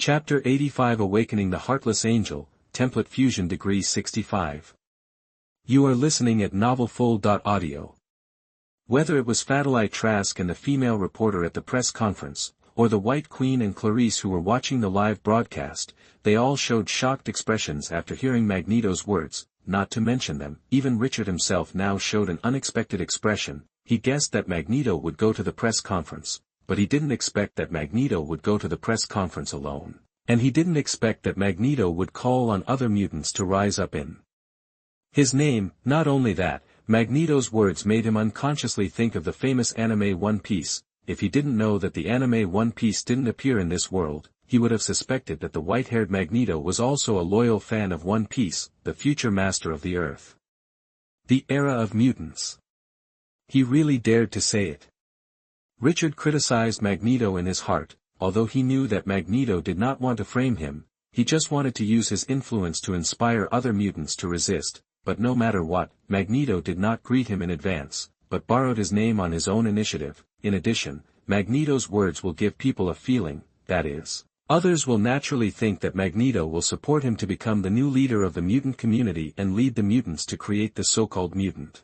Chapter 85 Awakening the Heartless Angel, Template Fusion Degree 65. You are listening at novelfull.audio. Whether it was Fatalite Trask and the female reporter at the press conference, or the White Queen and Clarice who were watching the live broadcast, they all showed shocked expressions after hearing Magneto's words, not to mention them. Even Richard himself now showed an unexpected expression. He guessed that Magneto would go to the press conference, but he didn't expect that Magneto would go to the press conference alone. And he didn't expect that Magneto would call on other mutants to rise up in his name. Not only that, Magneto's words made him unconsciously think of the famous anime One Piece. If he didn't know that the anime One Piece didn't appear in this world, he would have suspected that the white-haired Magneto was also a loyal fan of One Piece, the future master of the Earth. The era of mutants. He really dared to say it. Richard criticized Magneto in his heart, although he knew that Magneto did not want to frame him. He just wanted to use his influence to inspire other mutants to resist. But no matter what, Magneto did not greet him in advance, but borrowed his name on his own initiative. In addition, Magneto's words will give people a feeling, that is, others will naturally think that Magneto will support him to become the new leader of the mutant community and lead the mutants to create the so-called mutant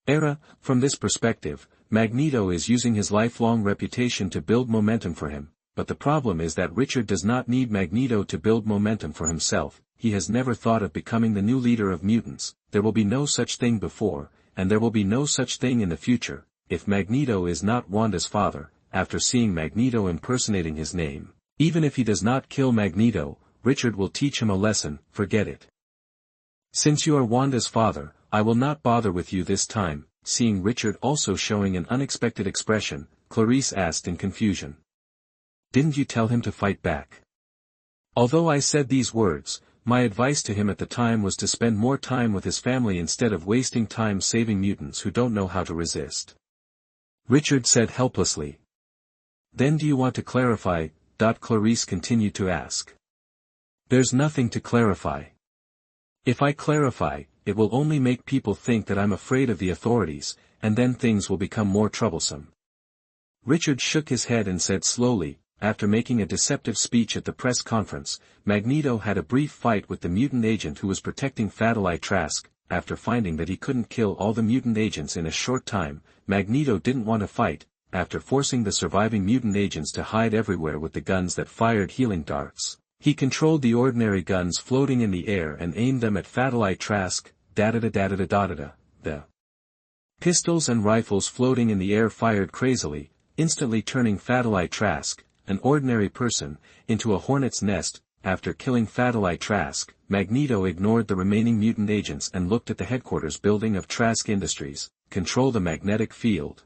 era. From this perspective, Magneto is using his lifelong reputation to build momentum for him, but the problem is that Richard does not need Magneto to build momentum for himself. He has never thought of becoming the new leader of mutants. There will be no such thing before, and there will be no such thing in the future, if Magneto is not Wanda's father. After seeing Magneto impersonating his name, even if he does not kill Magneto, Richard will teach him a lesson. Forget it. Since you are Wanda's father, I will not bother with you this time. Seeing Richard also showing an unexpected expression, Clarice asked in confusion. Didn't you tell him to fight back? Although I said these words, my advice to him at the time was to spend more time with his family instead of wasting time saving mutants who don't know how to resist. Richard said helplessly. Then do you want to clarify? Clarice continued to ask. There's nothing to clarify. If I clarify, it will only make people think that I'm afraid of the authorities, and then things will become more troublesome. Richard shook his head and said slowly, after making a deceptive speech at the press conference, Magneto had a brief fight with the mutant agent who was protecting Fatalite Trask. After finding that he couldn't kill all the mutant agents in a short time, Magneto didn't want to fight. After forcing the surviving mutant agents to hide everywhere with the guns that fired healing darts, he controlled the ordinary guns floating in the air and aimed them at Fatalite Trask. The pistols and rifles floating in the air fired crazily, instantly turning Fatalite Trask, an ordinary person, into a hornet's nest. After killing Fatalite Trask, Magneto ignored the remaining mutant agents and looked at the headquarters building of Trask Industries. Control the magnetic field.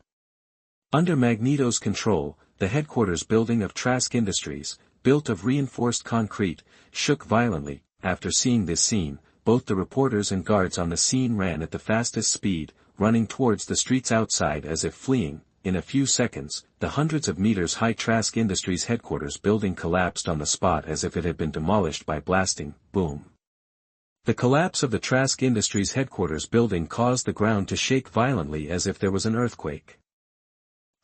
Under Magneto's control, the headquarters building of Trask Industries, built of reinforced concrete, shook violently. After seeing this scene, both the reporters and guards on the scene ran at the fastest speed, running towards the streets outside as if fleeing. In a few seconds, the hundreds of meters high Trask Industries headquarters building collapsed on the spot as if it had been demolished by blasting. Boom. The collapse of the Trask Industries headquarters building caused the ground to shake violently as if there was an earthquake.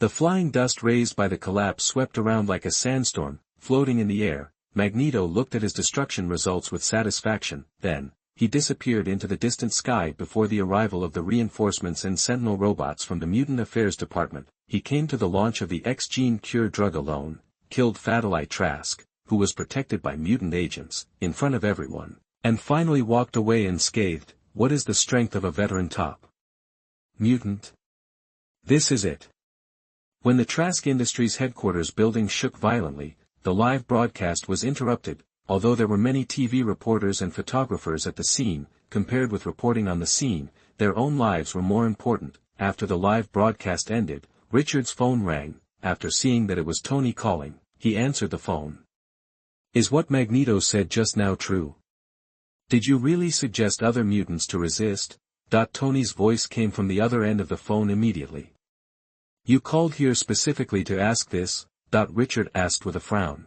The flying dust raised by the collapse swept around like a sandstorm, floating in the air. Magneto looked at his destruction results with satisfaction. Then, he disappeared into the distant sky before the arrival of the reinforcements and Sentinel robots from the Mutant Affairs Department. He came to the launch of the X-Gene Cure drug alone, killed Fatalite Trask, who was protected by mutant agents, in front of everyone, and finally walked away unscathed. What is the strength of a veteran top mutant? This is it. When the Trask Industries headquarters building shook violently, the live broadcast was interrupted. Although there were many TV reporters and photographers at the scene, compared with reporting on the scene, their own lives were more important. After the live broadcast ended, Richard's phone rang. After seeing that it was Tony calling, he answered the phone. Is what Magneto said just now true? Did you really suggest other mutants to resist? Tony's voice came from the other end of the phone immediately. You called here specifically to ask this? Richard asked with a frown.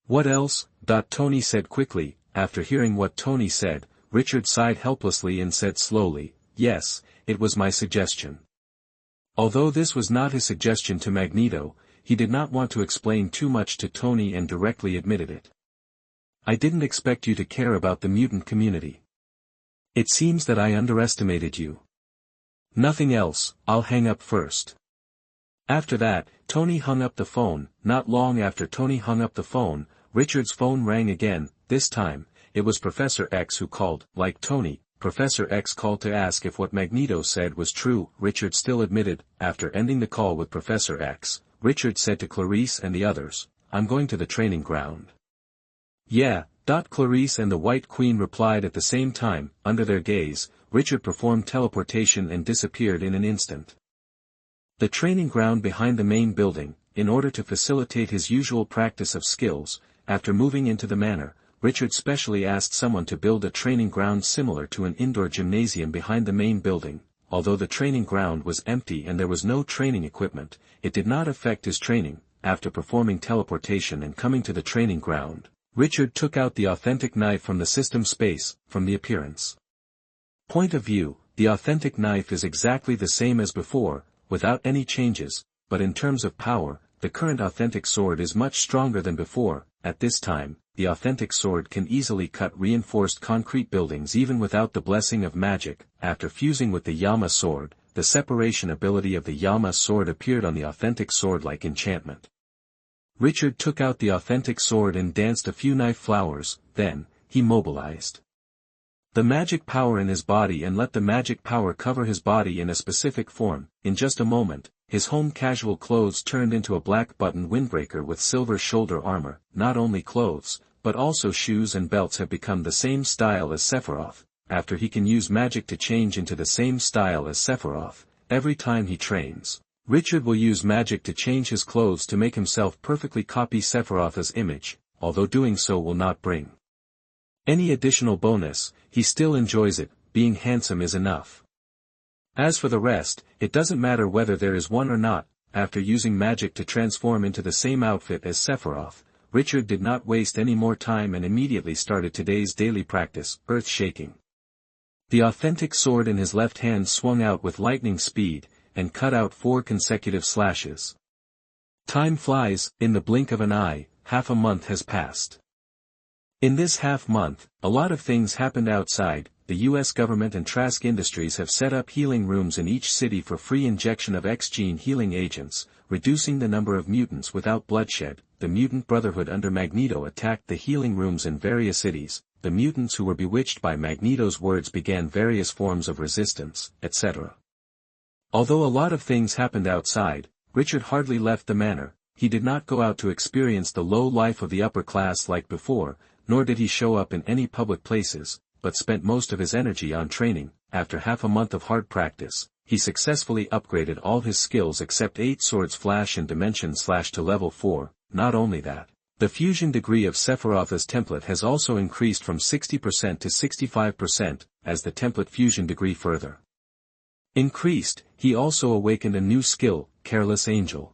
What else? Tony said quickly. After hearing what Tony said, Richard sighed helplessly and said slowly, yes, it was my suggestion. Although this was not his suggestion to Magneto, he did not want to explain too much to Tony and directly admitted it. I didn't expect you to care about the mutant community. It seems that I underestimated you. Nothing else, I'll hang up first. After that, Tony hung up the phone. Not long after Tony hung up the phone, Richard's phone rang again. This time, it was Professor X who called. Like Tony, Professor X called to ask if what Magneto said was true. Richard still admitted. After ending the call with Professor X, Richard said to Clarice and the others, "I'm going to the training ground." "Yeah." Clarice and the White Queen replied at the same time. Under their gaze, Richard performed teleportation and disappeared in an instant. The training ground behind the main building. In order to facilitate his usual practice of skills, after moving into the manor, Richard specially asked someone to build a training ground similar to an indoor gymnasium behind the main building. Although the training ground was empty and there was no training equipment, it did not affect his training. After performing teleportation and coming to the training ground, Richard took out the authentic knife from the system space. From the appearance point of view, the authentic knife is exactly the same as before, without any changes, but in terms of power, the current authentic sword is much stronger than before. At this time, the authentic sword can easily cut reinforced concrete buildings even without the blessing of magic. After fusing with the Yama sword, the separation ability of the Yama sword appeared on the authentic sword like enchantment. Richard took out the authentic sword and danced a few knife flowers. Then, he mobilized the magic power in his body and let the magic power cover his body in a specific form. In just a moment, his home casual clothes turned into a black button windbreaker with silver shoulder armor. Not only clothes, but also shoes and belts have become the same style as Sephiroth. After he can use magic to change into the same style as Sephiroth, every time he trains, Richard will use magic to change his clothes to make himself perfectly copy Sephiroth's image, although doing so will not bring any additional bonus. He still enjoys it. Being handsome is enough. As for the rest, it doesn't matter whether there is one or not. After using magic to transform into the same outfit as Sephiroth, Richard did not waste any more time and immediately started today's daily practice, earth-shaking. The authentic sword in his left hand swung out with lightning speed, and cut out 4 consecutive slashes. Time flies. In the blink of an eye, half a month has passed. In this half-month, a lot of things happened outside. The US government and Trask Industries have set up healing rooms in each city for free injection of X-gene healing agents, reducing the number of mutants without bloodshed. The Mutant Brotherhood under Magneto attacked the healing rooms in various cities. The mutants who were bewitched by Magneto's words began various forms of resistance, etc. Although a lot of things happened outside, Richard hardly left the manor. He did not go out to experience the low life of the upper class like before, nor did he show up in any public places, but spent most of his energy on training. After half a month of hard practice, he successfully upgraded all his skills except 8 swords flash and dimension slash to level 4. Not only that, the fusion degree of Sephiroth's template has also increased from 60% to 65%, as the template fusion degree further increased. He also awakened a new skill, Careless Angel.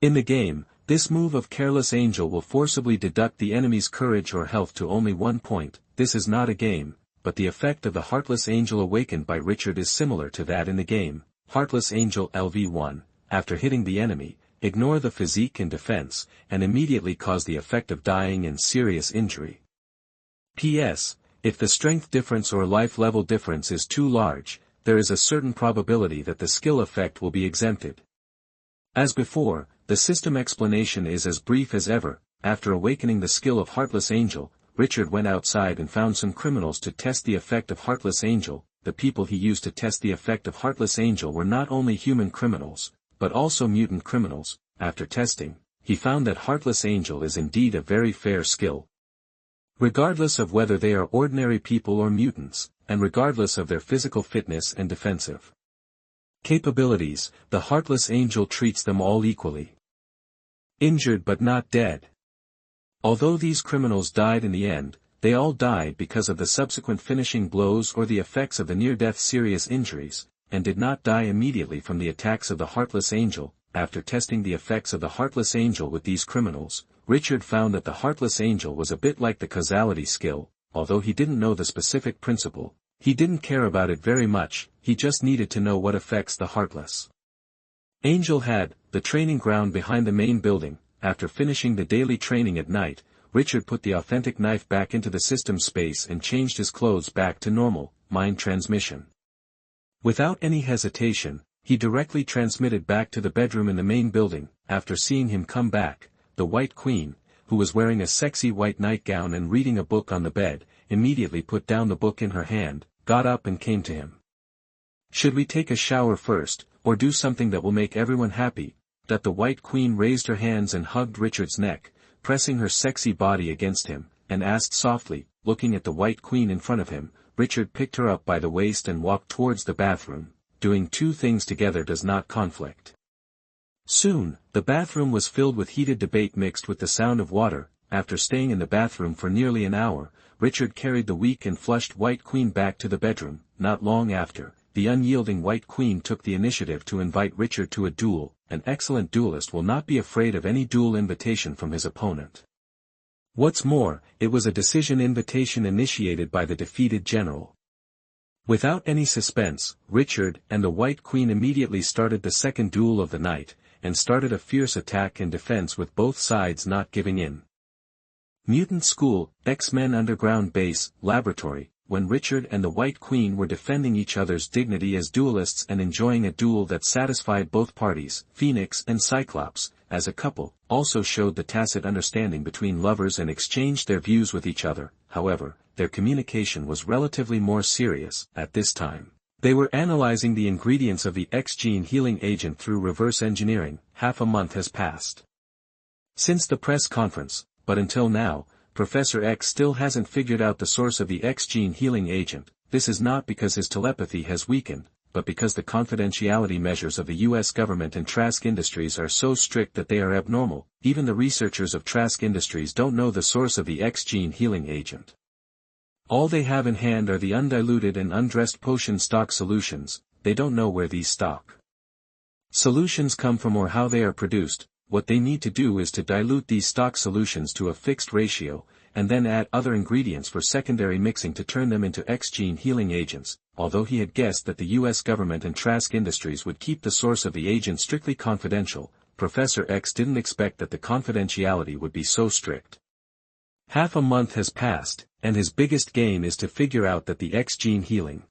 In the game, this move of Careless Angel will forcibly deduct the enemy's courage or health to only 1 point. This is not a game, but the effect of the Heartless Angel awakened by Richard is similar to that in the game. Heartless Angel LV1, after hitting the enemy, ignore the physique and defense, and immediately cause the effect of dying and serious injury. P.S. If the strength difference or life level difference is too large, there is a certain probability that the skill effect will be exempted. As before, the system explanation is as brief as ever. After awakening the skill of Heartless Angel, Richard went outside and found some criminals to test the effect of Heartless Angel. The people he used to test the effect of Heartless Angel were not only human criminals, but also mutant criminals. After testing, he found that Heartless Angel is indeed a very fair skill. Regardless of whether they are ordinary people or mutants, and regardless of their physical fitness and defensive capabilities, the Heartless Angel treats them all equally. Injured but not dead. Although these criminals died in the end, they all died because of the subsequent finishing blows or the effects of the near-death serious injuries, and did not die immediately from the attacks of the Heartless Angel. After testing the effects of the Heartless Angel with these criminals, Richard found that the Heartless Angel was a bit like the causality skill. Although he didn't know the specific principle, he didn't care about it very much. He just needed to know what affects the Heartless Angel had, the training ground behind the main building. After finishing the daily training at night, Richard put the authentic knife back into the system space and changed his clothes back to normal, mind transmission. Without any hesitation, he directly transmitted back to the bedroom in the main building. After seeing him come back, the White Queen, who was wearing a sexy white nightgown and reading a book on the bed, immediately put down the book in her hand, got up and came to him. "Should we take a shower first, or do something that will make everyone happy?" That the White Queen raised her hands and hugged Richard's neck, pressing her sexy body against him, and asked softly, looking at the White Queen in front of him. Richard picked her up by the waist and walked towards the bathroom. Doing two things together does not conflict. Soon, the bathroom was filled with heated debate mixed with the sound of water. After staying in the bathroom for nearly an hour, Richard carried the weak and flushed White Queen back to the bedroom. Not long after, the unyielding White Queen took the initiative to invite Richard to a duel. An excellent duelist will not be afraid of any duel invitation from his opponent. What's more, it was a decision invitation initiated by the defeated general. Without any suspense, Richard and the White Queen immediately started the second duel of the night, and started a fierce attack and defense with both sides not giving in. Mutant School, X-Men Underground Base, Laboratory. When Richard and the White Queen were defending each other's dignity as duelists and enjoying a duel that satisfied both parties, Phoenix and Cyclops, as a couple, also showed the tacit understanding between lovers and exchanged their views with each other. However, their communication was relatively more serious. At this time, they were analyzing the ingredients of the X-gene healing agent through reverse engineering. Half a month has passed since the press conference, but until now, Professor X still hasn't figured out the source of the X-gene healing agent. This is not because his telepathy has weakened, but because the confidentiality measures of the US government and Trask Industries are so strict that they are abnormal. Even the researchers of Trask Industries don't know the source of the X-gene healing agent. All they have in hand are the undiluted and undressed potion stock solutions. They don't know where these stock solutions come from or how they are produced. What they need to do is to dilute these stock solutions to a fixed ratio, and then add other ingredients for secondary mixing to turn them into X-gene healing agents. Although he had guessed that the US government and Trask Industries would keep the source of the agent strictly confidential, Professor X didn't expect that the confidentiality would be so strict. Half a month has passed, and his biggest game is to figure out that the X-gene healing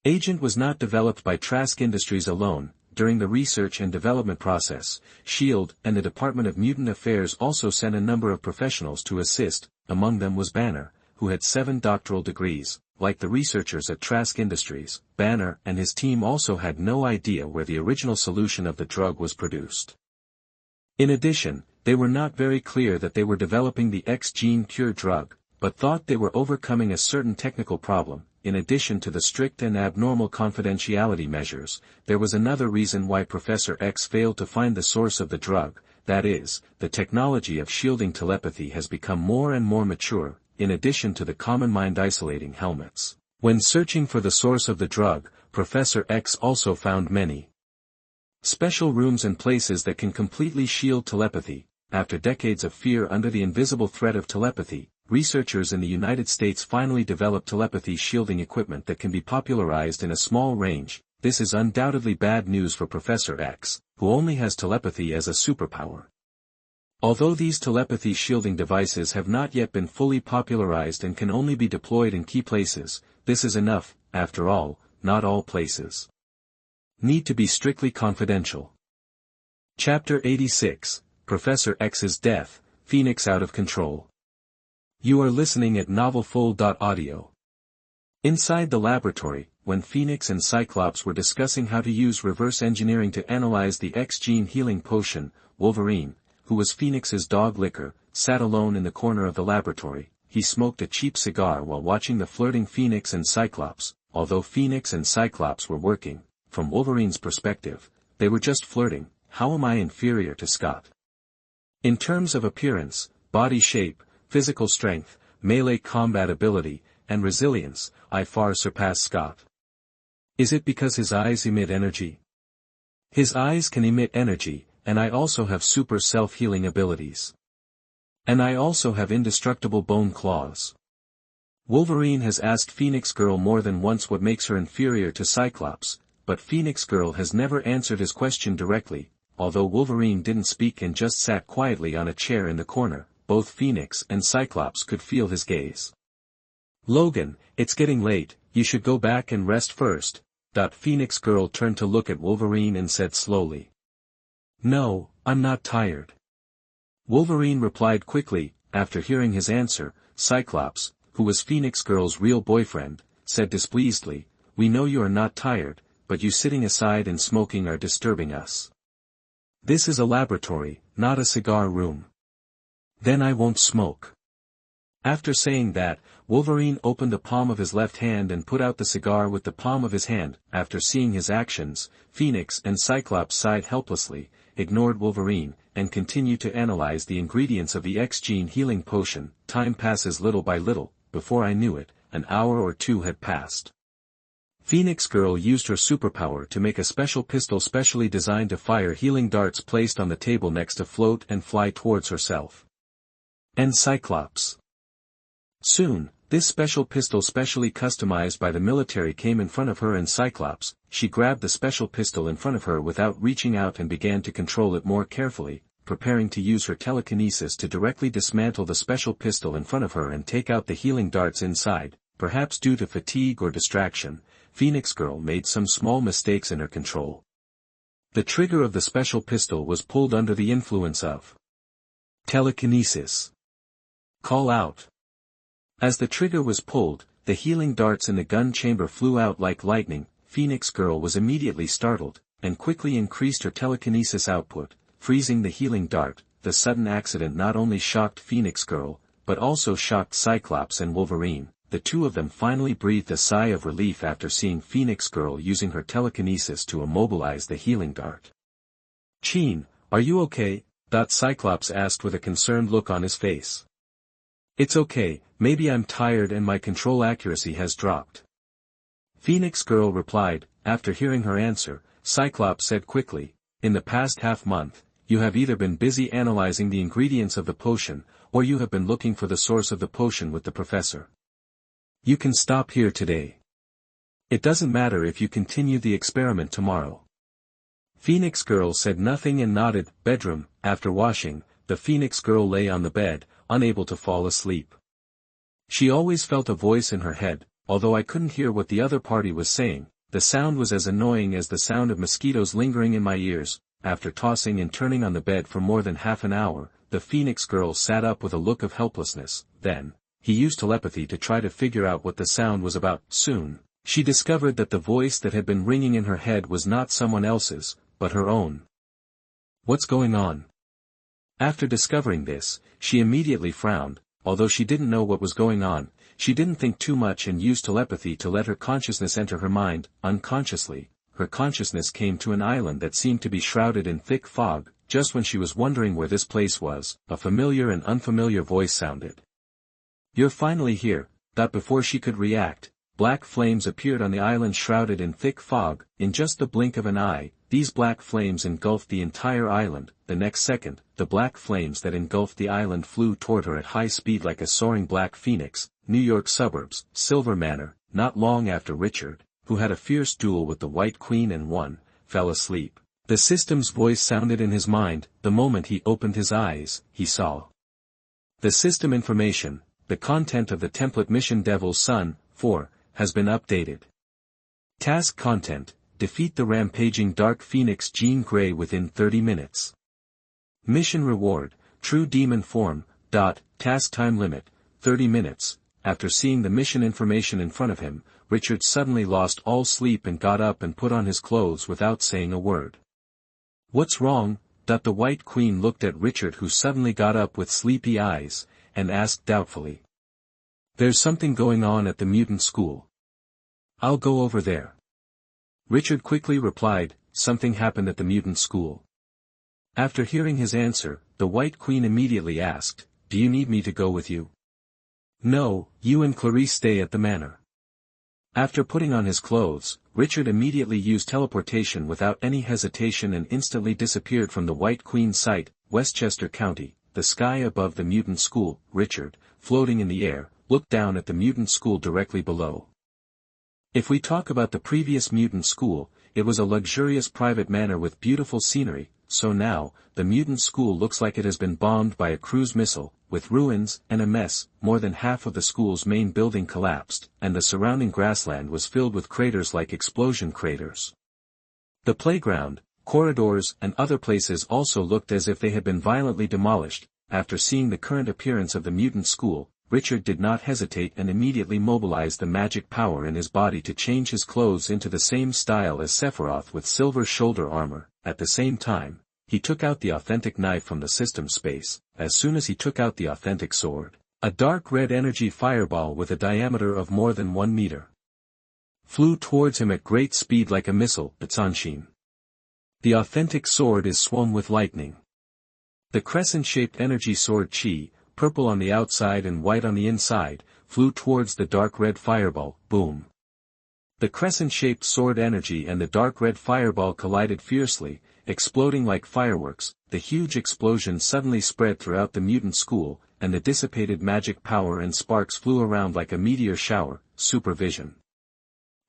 agent was not developed by Trask Industries alone. During the research and development process, S.H.I.E.L.D. and the Department of Mutant Affairs also sent a number of professionals to assist. Among them was Banner, who had 7 doctoral degrees. Like the researchers at Trask Industries, Banner and his team also had no idea where the original solution of the drug was produced. In addition, they were not very clear that they were developing the X-gene cure drug, but thought they were overcoming a certain technical problem. In addition to the strict and abnormal confidentiality measures, there was another reason why Professor X failed to find the source of the drug. That is, the technology of shielding telepathy has become more and more mature, in addition to the common mind-isolating helmets. When searching for the source of the drug, Professor X also found many special rooms and places that can completely shield telepathy. After decades of fear under the invisible threat of telepathy, researchers in the United States finally developed telepathy shielding equipment that can be popularized in a small range. This is undoubtedly bad news for Professor X, who only has telepathy as a superpower. Although these telepathy shielding devices have not yet been fully popularized and can only be deployed in key places, this is enough. After all, not all places need to be strictly confidential. Chapter 86, Professor X's Death, Phoenix Out of Control. You are listening at novelfull.audio. Inside the laboratory, when Phoenix and Cyclops were discussing how to use reverse engineering to analyze the X-gene healing potion, Wolverine, who was Phoenix's dog Liquor, sat alone in the corner of the laboratory. He smoked a cheap cigar while watching the flirting Phoenix and Cyclops. Although Phoenix and Cyclops were working, from Wolverine's perspective, they were just flirting. How am I inferior to Scott? In terms of appearance, body shape, physical strength, melee combat ability, and resilience, I far surpass Scott. Is it because his eyes emit energy? His eyes can emit energy, and I also have super self-healing abilities. And I also have indestructible bone claws. Wolverine has asked Phoenix Girl more than once what makes her inferior to Cyclops, but Phoenix Girl has never answered his question directly. Although Wolverine didn't speak and just sat quietly on a chair in the corner, both Phoenix and Cyclops could feel his gaze. "Logan, it's getting late, you should go back and rest first." Phoenix Girl turned to look at Wolverine and said slowly. "No, I'm not tired." Wolverine replied quickly. After hearing his answer, Cyclops, who was Phoenix Girl's real boyfriend, said displeasedly, "We know you are not tired, but you sitting aside and smoking are disturbing us. This is a laboratory, not a cigar room." "Then I won't smoke." After saying that, Wolverine opened the palm of his left hand and put out the cigar with the palm of his hand. After seeing his actions, Phoenix and Cyclops sighed helplessly, ignored Wolverine, and continued to analyze the ingredients of the X-Gene healing potion. Time passes little by little. Before I knew it, an hour or two had passed. Phoenix Girl used her superpower to make a special pistol specially designed to fire healing darts placed on the table next to float and fly towards herself and Cyclops. Soon, this special pistol specially customized by the military came in front of her and Cyclops. She grabbed the special pistol in front of her without reaching out and began to control it more carefully, preparing to use her telekinesis to directly dismantle the special pistol in front of her and take out the healing darts inside. Perhaps due to fatigue or distraction, Phoenix Girl made some small mistakes in her control. The trigger of the special pistol was pulled under the influence of telekinesis. "Call out." As the trigger was pulled, the healing darts in the gun chamber flew out like lightning. Phoenix Girl was immediately startled, and quickly increased her telekinesis output, freezing the healing dart. The sudden accident not only shocked Phoenix Girl, but also shocked Cyclops and Wolverine. The two of them finally breathed a sigh of relief after seeing Phoenix Girl using her telekinesis to immobilize the healing dart. "Jean, are you okay?" Cyclops asked with a concerned look on his face. "It's okay, maybe I'm tired and my control accuracy has dropped." Phoenix Girl replied. After hearing her answer, Cyclops said quickly, "In the past half-month, you have either been busy analyzing the ingredients of the potion, or you have been looking for the source of the potion with the professor. You can stop here today. It doesn't matter if you continue the experiment tomorrow." Phoenix Girl said nothing and nodded. Bedroom. After washing, the Phoenix Girl lay on the bed, unable to fall asleep. She always felt a voice in her head, although I couldn't hear what the other party was saying. The sound was as annoying as the sound of mosquitoes lingering in my ears. After tossing and turning on the bed for more than half an hour, the Phoenix Girl sat up with a look of helplessness. Then, he used telepathy to try to figure out what the sound was about. Soon, she discovered that the voice that had been ringing in her head was not someone else's, but her own. "What's going on?" After discovering this, she immediately frowned. Although she didn't know what was going on, she didn't think too much and used telepathy to let her consciousness enter her mind. Unconsciously, her consciousness came to an island that seemed to be shrouded in thick fog. Just when she was wondering where this place was, a familiar and unfamiliar voice sounded. "You're finally here." Before she could react, black flames appeared on the island shrouded in thick fog. In just the blink of an eye, these black flames engulfed the entire island. The next second, the black flames that engulfed the island flew toward her at high speed like a soaring black phoenix. New York suburbs, Silver Manor. Not long after Richard, who had a fierce duel with the White Queen and won, fell asleep, the system's voice sounded in his mind. The moment he opened his eyes, he saw the system information. The content of the template mission Devil's Son 4 has been updated. Task content: defeat the rampaging Dark Phoenix Jean Grey within 30 minutes. Mission reward: True Demon Form. Task time limit: 30 minutes. After seeing the mission information in front of him, Richard suddenly lost all sleep and got up and put on his clothes without saying a word. "What's wrong?" The White Queen looked at Richard, who suddenly got up with sleepy eyes, and asked doubtfully. "There's something going on at the mutant school. I'll go over there." Richard quickly replied, "Something happened at the mutant school." After hearing his answer, the White Queen immediately asked, "Do you need me to go with you?" "No, you and Clarice stay at the manor." After putting on his clothes, Richard immediately used teleportation without any hesitation and instantly disappeared from the White Queen's sight. Westchester County, the sky above the mutant school. Richard, floating in the air, looked down at the mutant school directly below. If we talk about the previous mutant school, it was a luxurious private manor with beautiful scenery. So now, the mutant school looks like it has been bombed by a cruise missile, with ruins and a mess. More than half of the school's main building collapsed, and the surrounding grassland was filled with craters like explosion craters. The playground, corridors and other places also looked as if they had been violently demolished. After seeing the current appearance of the mutant school, Richard did not hesitate and immediately mobilized the magic power in his body to change his clothes into the same style as Sephiroth with silver shoulder armor. At the same time, he took out the authentic knife from the system space. As soon as he took out the authentic sword, a dark red energy fireball with a diameter of more than 1 meter flew towards him at great speed like a missile. Itzanshin. The authentic sword is swung with lightning. The crescent-shaped energy sword Chi, purple on the outside and white on the inside, flew towards the dark red fireball. Boom. The crescent-shaped sword energy and the dark red fireball collided fiercely, exploding like fireworks. The huge explosion suddenly spread throughout the mutant school, and the dissipated magic power and sparks flew around like a meteor shower. Supervision.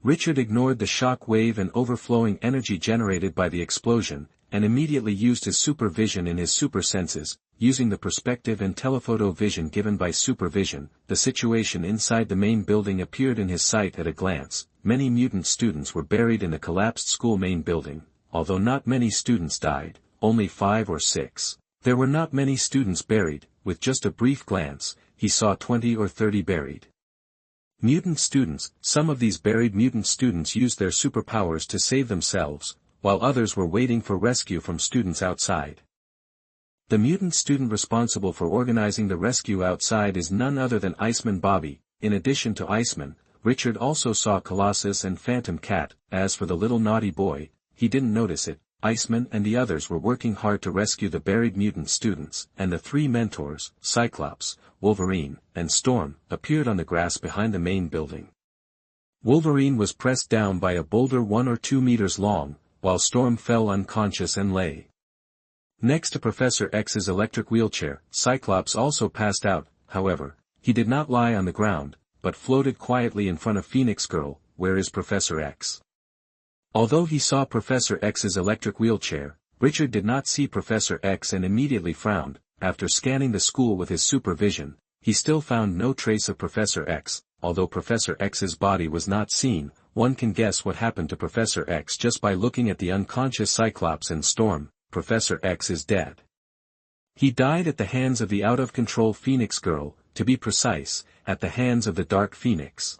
Richard ignored the shock wave and overflowing energy generated by the explosion, and immediately used his supervision in his super senses. Using the perspective and telephoto vision given by supervision, the situation inside the main building appeared in his sight at a glance. Many mutant students were buried in the collapsed school main building. Although not many students died, only 5 or 6. There were not many students buried. With just a brief glance, he saw 20 or 30 buried mutant students. Some of these buried mutant students used their superpowers to save themselves, while others were waiting for rescue from students outside. The mutant student responsible for organizing the rescue outside is none other than Iceman Bobby. In addition to Iceman, Richard also saw Colossus and Phantom Cat. As for the little naughty boy, he didn't notice it. Iceman and the others were working hard to rescue the buried mutant students, and the 3 mentors, Cyclops, Wolverine, and Storm, appeared on the grass behind the main building. Wolverine was pressed down by a boulder 1 or 2 meters long, while Storm fell unconscious and lay next to Professor X's electric wheelchair. Cyclops also passed out. However, he did not lie on the ground, but floated quietly in front of Phoenix Girl. Where is Professor X? Although he saw Professor X's electric wheelchair, Richard did not see Professor X and immediately frowned. After scanning the school with his supervision, he still found no trace of Professor X. Although Professor X's body was not seen, one can guess what happened to Professor X just by looking at the unconscious Cyclops and Storm. Professor X is dead. He died at the hands of the out-of-control Phoenix Girl, to be precise, at the hands of the Dark Phoenix.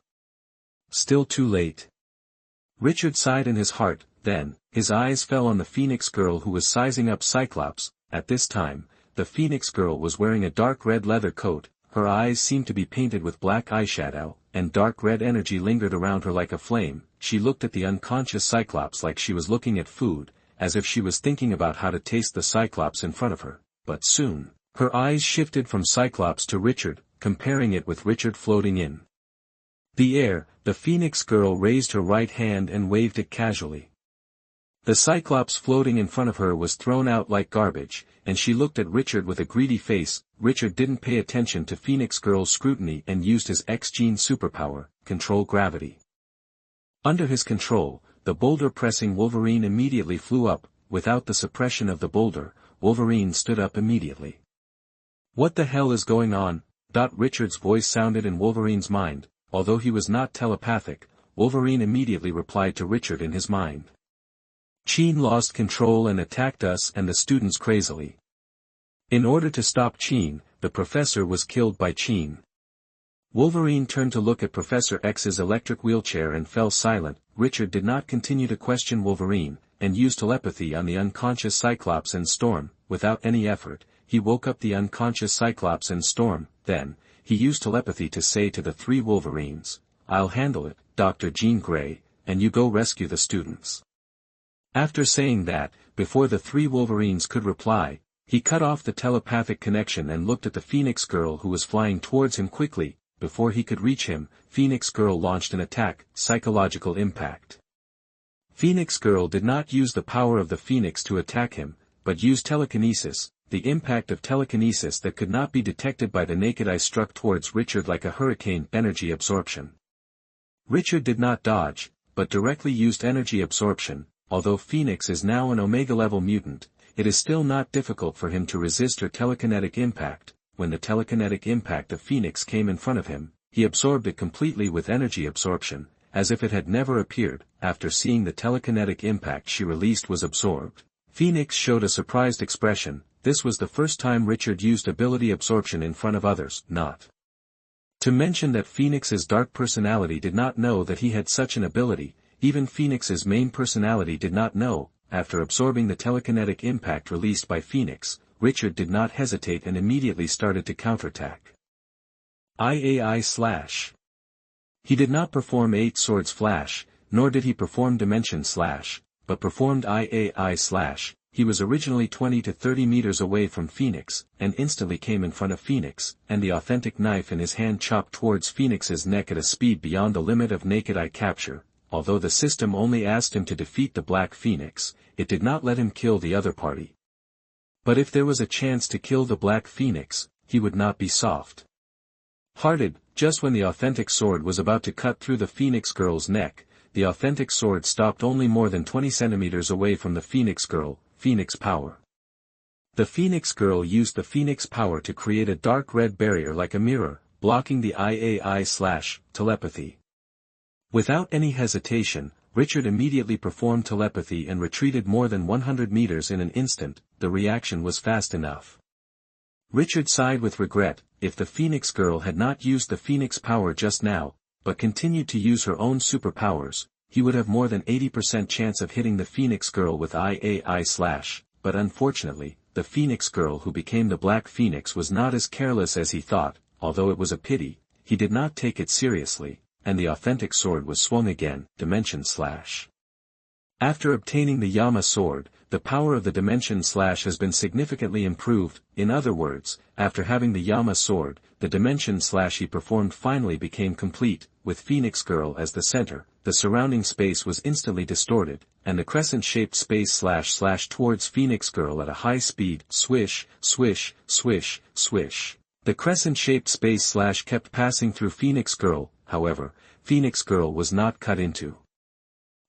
Still too late. Richard sighed in his heart. Then, his eyes fell on the Phoenix Girl who was sizing up Cyclops. At this time, the Phoenix Girl was wearing a dark red leather coat. Her eyes seemed to be painted with black eyeshadow, and dark red energy lingered around her like a flame. She looked at the unconscious Cyclops like she was looking at food, as if she was thinking about how to taste the Cyclops in front of her. But soon, her eyes shifted from Cyclops to Richard, comparing it with Richard floating in the air. The Phoenix Girl raised her right hand and waved it casually. The Cyclops floating in front of her was thrown out like garbage, and she looked at Richard with a greedy face. Richard didn't pay attention to Phoenix Girl's scrutiny and used his X-Gene superpower, control gravity. Under his control, the boulder-pressing Wolverine immediately flew up. Without the suppression of the boulder, Wolverine stood up immediately. What the hell is going on? Richard's voice sounded in Wolverine's mind. Although he was not telepathic, Wolverine immediately replied to Richard in his mind. Cheen lost control and attacked us and the students crazily. In order to stop Cheen, the professor was killed by Cheen. Wolverine turned to look at Professor X's electric wheelchair and fell silent. Richard did not continue to question Wolverine, and used telepathy on the unconscious Cyclops and Storm. Without any effort, he woke up the unconscious Cyclops and Storm. Then, he used telepathy to say to the 3 Wolverines, "I'll handle it, Dr. Jean Grey, and you go rescue the students." After saying that, before the 3 Wolverines could reply, he cut off the telepathic connection and looked at the Phoenix Girl who was flying towards him quickly. Before he could reach him, Phoenix Girl launched an attack. Psychological impact. Phoenix Girl did not use the power of the Phoenix to attack him, but used telekinesis. The impact of telekinesis that could not be detected by the naked eye struck towards Richard like a hurricane. Energy absorption. Richard did not dodge, but directly used energy absorption. although Phoenix is now an Omega-level mutant, it is still not difficult for him to resist her telekinetic impact. When the telekinetic impact of Phoenix came in front of him, he absorbed it completely with energy absorption, as if it had never appeared. After seeing the telekinetic impact she released was absorbed, Phoenix showed a surprised expression. This was the first time Richard used ability absorption in front of others, not to mention that Phoenix's dark personality did not know that he had such an ability. Even Phoenix's main personality did not know. After absorbing the telekinetic impact released by Phoenix, Richard did not hesitate and immediately started to counterattack. IAI/. He did not perform 8 Swords Flash, nor did he perform Dimension Slash, but performed IAI/. He was originally 20 to 30 meters away from Phoenix, and instantly came in front of Phoenix, and the authentic knife in his hand chopped towards Phoenix's neck at a speed beyond the limit of naked eye capture. Although the system only asked him to defeat the Black Phoenix, it did not let him kill the other party. But if there was a chance to kill the Black Phoenix, he would not be soft-hearted. Just when the authentic sword was about to cut through the Phoenix girl's neck, the authentic sword stopped only more than 20 centimeters away from the Phoenix girl. Phoenix power. The Phoenix girl used the Phoenix power to create a dark red barrier like a mirror, blocking the IAI/ telepathy. Without any hesitation, Richard immediately performed telepathy and retreated more than 100 meters in an instant. The reaction was fast enough. Richard sighed with regret. If the Phoenix girl had not used the Phoenix power just now, but continued to use her own superpowers, he would have more than 80% chance of hitting the Phoenix girl with IAI/. But unfortunately, the Phoenix girl who became the Black Phoenix was not as careless as he thought. Although it was a pity, he did not take it seriously, and the authentic sword was swung again. Dimension Slash. After obtaining the Yama sword, the power of the Dimension Slash has been significantly improved. In other words, after having the Yama sword, the Dimension Slash he performed finally became complete. With Phoenix girl as the center, the surrounding space was instantly distorted, and the crescent-shaped space slash towards Phoenix girl at a high speed. Swish, swish, swish, swish. The crescent-shaped space slash kept passing through Phoenix girl. However, Phoenix girl was not cut into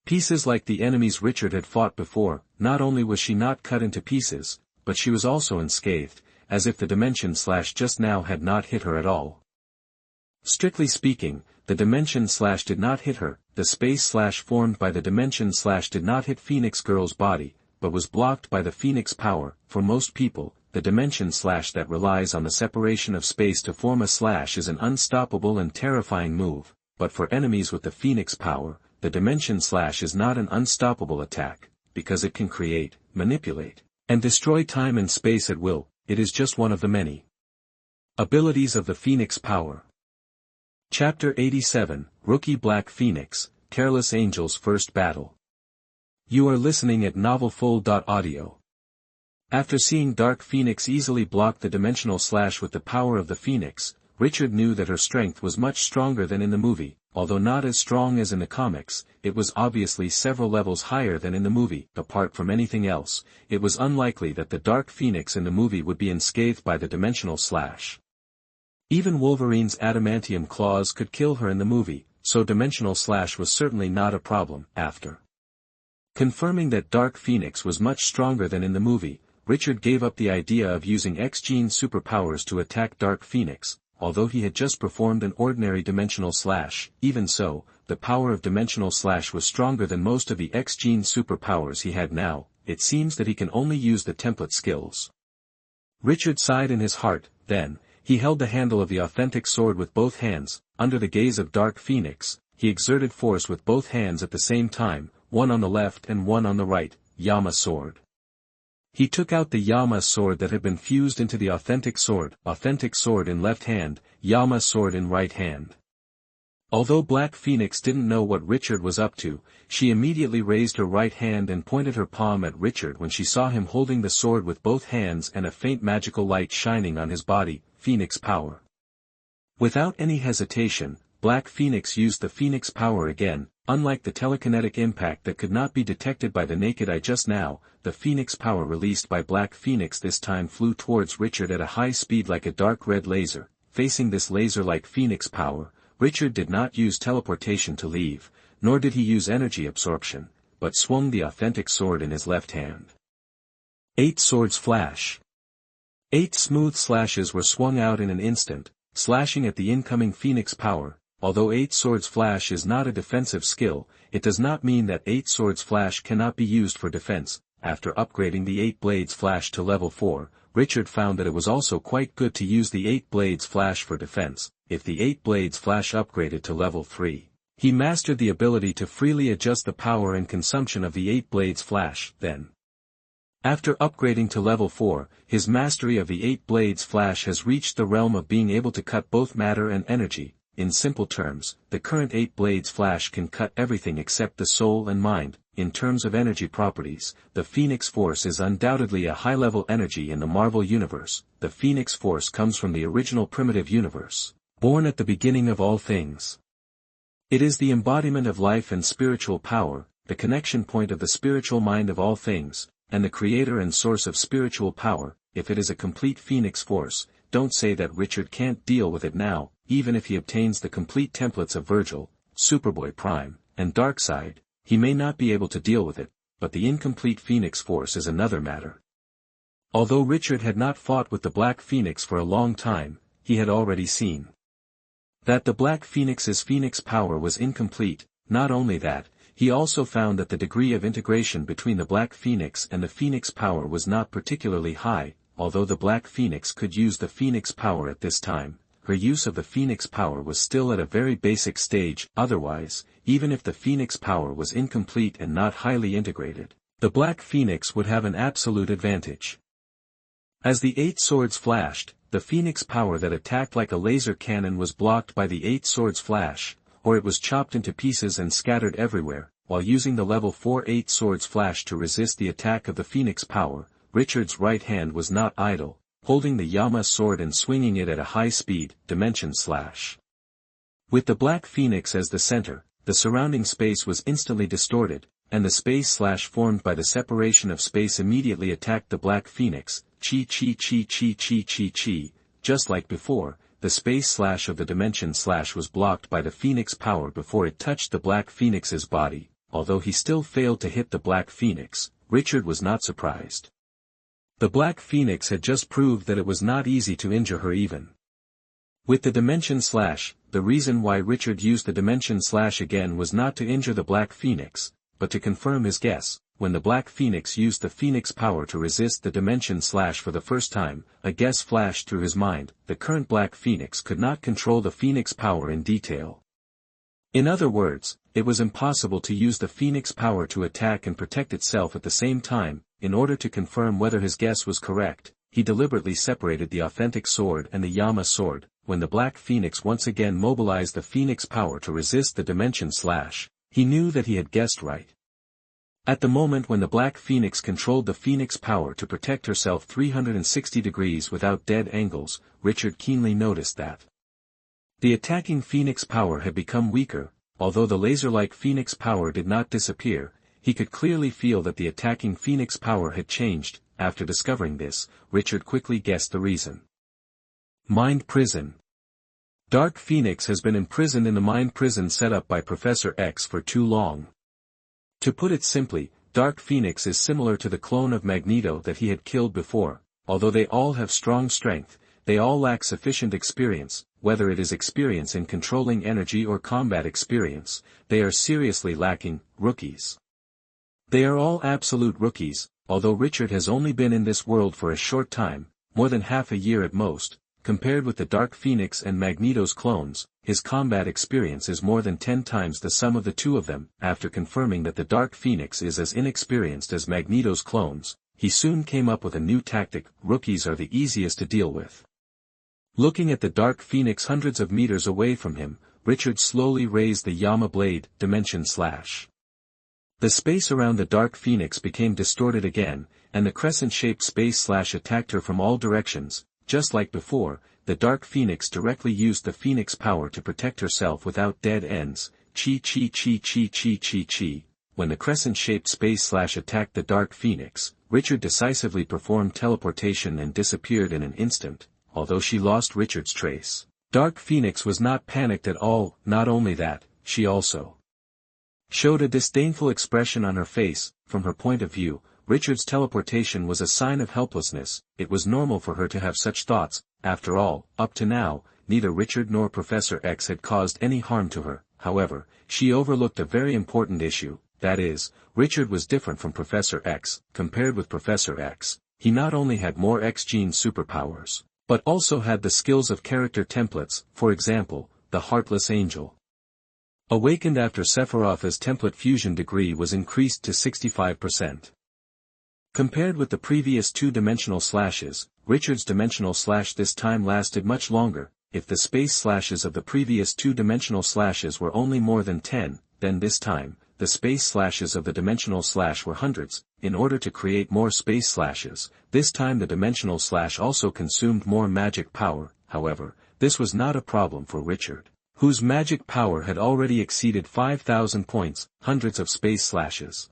pieces like the enemies Richard had fought before. Not only was she not cut into pieces, but she was also unscathed, as if the Dimension Slash just now had not hit her at all. Strictly speaking, the Dimension Slash did not hit her. The space slash formed by the Dimension Slash did not hit Phoenix girl's body, but was blocked by the Phoenix power. For most people, the Dimension Slash that relies on the separation of space to form a slash is an unstoppable and terrifying move, but for enemies with the Phoenix power, the Dimension Slash is not an unstoppable attack, because it can create, manipulate, and destroy time and space at will. It is just one of the many abilities of the Phoenix power. Chapter 87, Rookie Black Phoenix, Careless Angel's First Battle. You are listening at novelfull.audio. After seeing Dark Phoenix easily block the Dimensional Slash with the power of the Phoenix, Richard knew that her strength was much stronger than in the movie. Although not as strong as in the comics, it was obviously several levels higher than in the movie. Apart from anything else, it was unlikely that the Dark Phoenix in the movie would be unscathed by the Dimensional Slash. Even Wolverine's adamantium claws could kill her in the movie, so Dimensional Slash was certainly not a problem. After confirming that Dark Phoenix was much stronger than in the movie, Richard gave up the idea of using X-Gene superpowers to attack Dark Phoenix. Although he had just performed an ordinary Dimensional Slash, even so, the power of Dimensional Slash was stronger than most of the X-Gene superpowers he had now. It seems that he can only use the template skills. Richard sighed in his heart. Then, he held the handle of the authentic sword with both hands. Under the gaze of Dark Phoenix, he exerted force with both hands at the same time, one on the left and one on the right. Yama sword. He took out the Yama sword that had been fused into the authentic sword in left hand, Yama sword in right hand. Although Black Phoenix didn't know what Richard was up to, she immediately raised her right hand and pointed her palm at Richard when she saw him holding the sword with both hands and a faint magical light shining on his body. Phoenix power. Without any hesitation, Black Phoenix used the Phoenix power again. Unlike the telekinetic impact that could not be detected by the naked eye just now, the Phoenix power released by Black Phoenix this time flew towards Richard at a high speed like a dark red laser. Facing this laser-like Phoenix power, Richard did not use teleportation to leave, nor did he use energy absorption, but swung the authentic sword in his left hand. 8 swords flash. 8 smooth slashes were swung out in an instant, slashing at the incoming Phoenix power. Although 8 swords flash is not a defensive skill, it does not mean that 8 swords flash cannot be used for defense. After upgrading the 8 blades flash to level 4, Richard found that it was also quite good to use the 8 blades flash for defense. If the 8 blades flash upgraded to level 3, he mastered the ability to freely adjust the power and consumption of the 8 blades flash. Then, after upgrading to level 4, his mastery of the 8 blades flash has reached the realm of being able to cut both matter and energy. In simple terms, the current 8 blades flash can cut everything except the soul and mind. In terms of energy properties, the Phoenix Force is undoubtedly a high-level energy in the Marvel Universe. The Phoenix Force comes from the original primitive universe, born at the beginning of all things. It is the embodiment of life and spiritual power, the connection point of the spiritual mind of all things, and the creator and source of spiritual power. If it is a complete Phoenix Force, don't say that Richard can't deal with it now. Even if he obtains the complete templates of Virgil, Superboy Prime, and Darkseid, he may not be able to deal with it, but the incomplete Phoenix Force is another matter. Although Richard had not fought with the Black Phoenix for a long time, he had already seen that the Black Phoenix's Phoenix power was incomplete. Not only that, he also found that the degree of integration between the Black Phoenix and the Phoenix power was not particularly high. Although the Black Phoenix could use the Phoenix power at this time, her use of the Phoenix power was still at a very basic stage. Otherwise, even if the Phoenix power was incomplete and not highly integrated, the Black Phoenix would have an absolute advantage. As the 8 swords flashed, the Phoenix power that attacked like a laser cannon was blocked by the 8 swords flash, or it was chopped into pieces and scattered everywhere. While using the level 4 8 swords flash to resist the attack of the Phoenix power, Richard's right hand was not idle, holding the Yama sword and swinging it at a high speed. Dimension slash. With the Black Phoenix as the center, the surrounding space was instantly distorted, and the space slash formed by the separation of space immediately attacked the Black Phoenix. Chi chi chi chi chi chi chi. Just like before, the space slash of the dimension slash was blocked by the Phoenix power before it touched the Black Phoenix's body. Although he still failed to hit the Black Phoenix, Richard was not surprised. The Black Phoenix had just proved that it was not easy to injure her even with the Dimension Slash. The reason why Richard used the Dimension Slash again was not to injure the Black Phoenix, but to confirm his guess. When the Black Phoenix used the Phoenix power to resist the Dimension Slash for the first time, a guess flashed through his mind: the current Black Phoenix could not control the Phoenix power in detail. In other words, it was impossible to use the Phoenix power to attack and protect itself at the same time. In order to confirm whether his guess was correct, he deliberately separated the authentic sword and the Yama sword. When the Black Phoenix once again mobilized the Phoenix power to resist the Dimension Slash, he knew that he had guessed right. At the moment when the Black Phoenix controlled the Phoenix power to protect herself 360 degrees without dead angles, Richard keenly noticed that the attacking Phoenix power had become weaker. Although the laser-like Phoenix power did not disappear, he could clearly feel that the attacking Phoenix power had changed. After discovering this, Richard quickly guessed the reason. Mind Prison. Dark Phoenix has been imprisoned in the mind prison set up by Professor X for too long. To put it simply, Dark Phoenix is similar to the clone of Magneto that he had killed before. Although they all have strong strength, they all lack sufficient experience. Whether it is experience in controlling energy or combat experience, they are seriously lacking. Rookies. They are all absolute rookies. Although Richard has only been in this world for a short time, more than half a year at most, compared with the Dark Phoenix and Magneto's clones, his combat experience is more than 10 times the sum of the two of them. After confirming that the Dark Phoenix is as inexperienced as Magneto's clones, he soon came up with a new tactic: rookies are the easiest to deal with. Looking at the Dark Phoenix hundreds of meters away from him, Richard slowly raised the Yama blade. Dimension Slash. The space around the Dark Phoenix became distorted again, and the crescent-shaped space slash attacked her from all directions. Just like before, the Dark Phoenix directly used the Phoenix power to protect herself without dead ends. Chi chi chi chi chi chi chi. When the crescent-shaped space slash attacked the Dark Phoenix, Richard decisively performed teleportation and disappeared in an instant. Although she lost Richard's trace, Dark Phoenix was not panicked at all. Not only that, she also showed a disdainful expression on her face. From her point of view, Richard's teleportation was a sign of helplessness. It was normal for her to have such thoughts. After all, up to now, neither Richard nor Professor X had caused any harm to her. However, she overlooked a very important issue, that is, Richard was different from Professor X. Compared with Professor X, he not only had more X-gene superpowers, but also had the skills of character templates, for example, the Heartless Angel. Awakened after Sephiroth's template fusion degree was increased to 65%. Compared with the previous two-dimensional slashes, Richard's dimensional slash this time lasted much longer. If the space slashes of the previous two-dimensional slashes were only more than 10, then this time, the space slashes of the dimensional slash were hundreds. In order to create more space slashes, this time the dimensional slash also consumed more magic power. However, this was not a problem for Richard, whose magic power had already exceeded 5,000 points. Hundreds of space slashes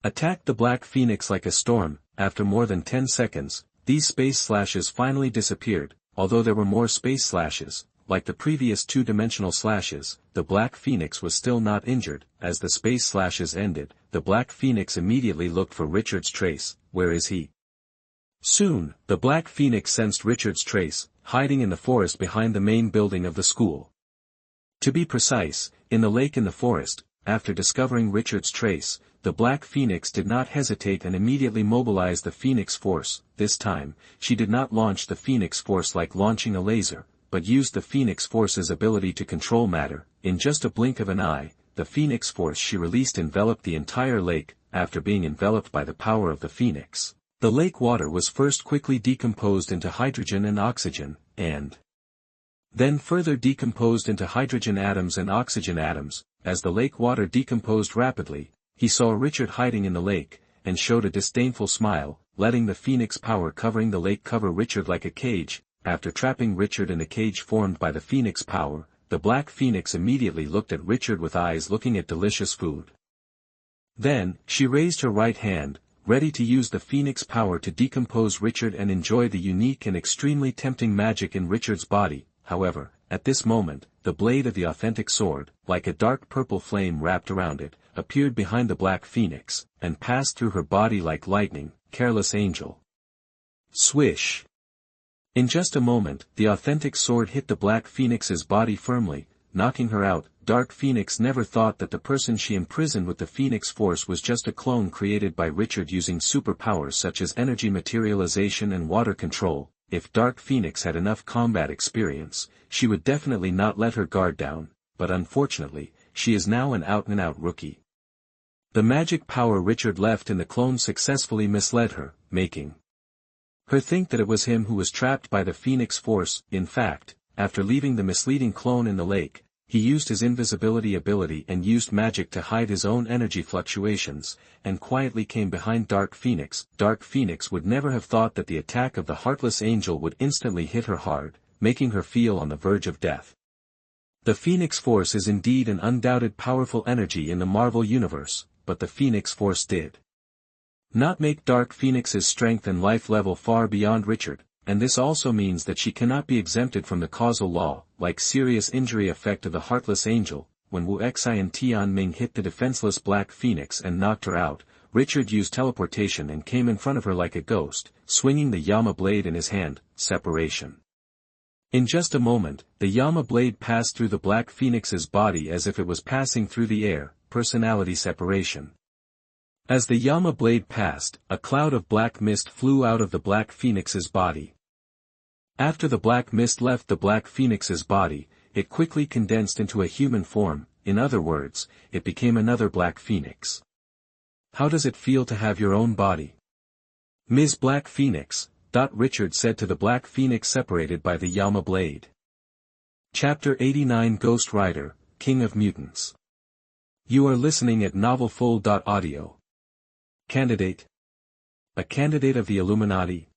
attacked the Black Phoenix like a storm. After more than 10 seconds, these space slashes finally disappeared. Although there were more space slashes, like the previous two-dimensional slashes, the Black Phoenix was still not injured. As the space slashes ended, the Black Phoenix immediately looked for Richard's trace. Where is he? Soon, the Black Phoenix sensed Richard's trace, hiding in the forest behind the main building of the school. To be precise, in the lake in the forest. After discovering Richard's trace, the Black Phoenix did not hesitate and immediately mobilized the Phoenix Force. This time, she did not launch the Phoenix Force like launching a laser, but used the Phoenix Force's ability to control matter. In just a blink of an eye, the Phoenix Force she released enveloped the entire lake. After being enveloped by the power of the Phoenix, the lake water was first quickly decomposed into hydrogen and oxygen, and then further decomposed into hydrogen atoms and oxygen atoms. As the lake water decomposed rapidly, he saw Richard hiding in the lake, and showed a disdainful smile, letting the Phoenix power covering the lake cover Richard like a cage. After trapping Richard in the cage formed by the Phoenix power, the Black Phoenix immediately looked at Richard with eyes looking at delicious food. Then, she raised her right hand, ready to use the Phoenix power to decompose Richard and enjoy the unique and extremely tempting magic in Richard's body. However, at this moment, the blade of the authentic sword, like a dark purple flame wrapped around it, appeared behind the Black Phoenix, and passed through her body like lightning. Careless Angel. Swish! In just a moment, the authentic sword hit the Black Phoenix's body firmly, knocking her out. Dark Phoenix never thought that the person she imprisoned with the Phoenix Force was just a clone created by Richard using superpowers such as energy materialization and water control. If Dark Phoenix had enough combat experience, she would definitely not let her guard down, but unfortunately, she is now an out-and-out rookie. The magic power Richard left in the clone successfully misled her, making her think that it was him who was trapped by the Phoenix Force. In fact, after leaving the misleading clone in the lake, he used his invisibility ability and used magic to hide his own energy fluctuations, and quietly came behind Dark Phoenix. Dark Phoenix would never have thought that the attack of the Heartless Angel would instantly hit her hard, making her feel on the verge of death. The Phoenix Force is indeed an undoubted powerful energy in the Marvel Universe, but the Phoenix Force did not make Dark Phoenix's strength and life level far beyond Richard, and this also means that she cannot be exempted from the causal law. Like serious injury effect of the Heartless Angel, when Wu Xi and Tian Ming hit the defenseless Black Phoenix and knocked her out, Richard used teleportation and came in front of her like a ghost, swinging the Yama blade in his hand. Separation. In just a moment, the Yama blade passed through the Black Phoenix's body as if it was passing through the air. Personality separation. As the Yama blade passed, a cloud of black mist flew out of the Black Phoenix's body. After the black mist left the Black Phoenix's body, it quickly condensed into a human form. In other words, it became another Black Phoenix. How does it feel to have your own body? Ms. Black Phoenix, Richard said to the Black Phoenix separated by the Yama blade. Chapter 89 Ghost Rider, King of Mutants. You are listening at novelfull.audio. Candidate? A candidate of the Illuminati?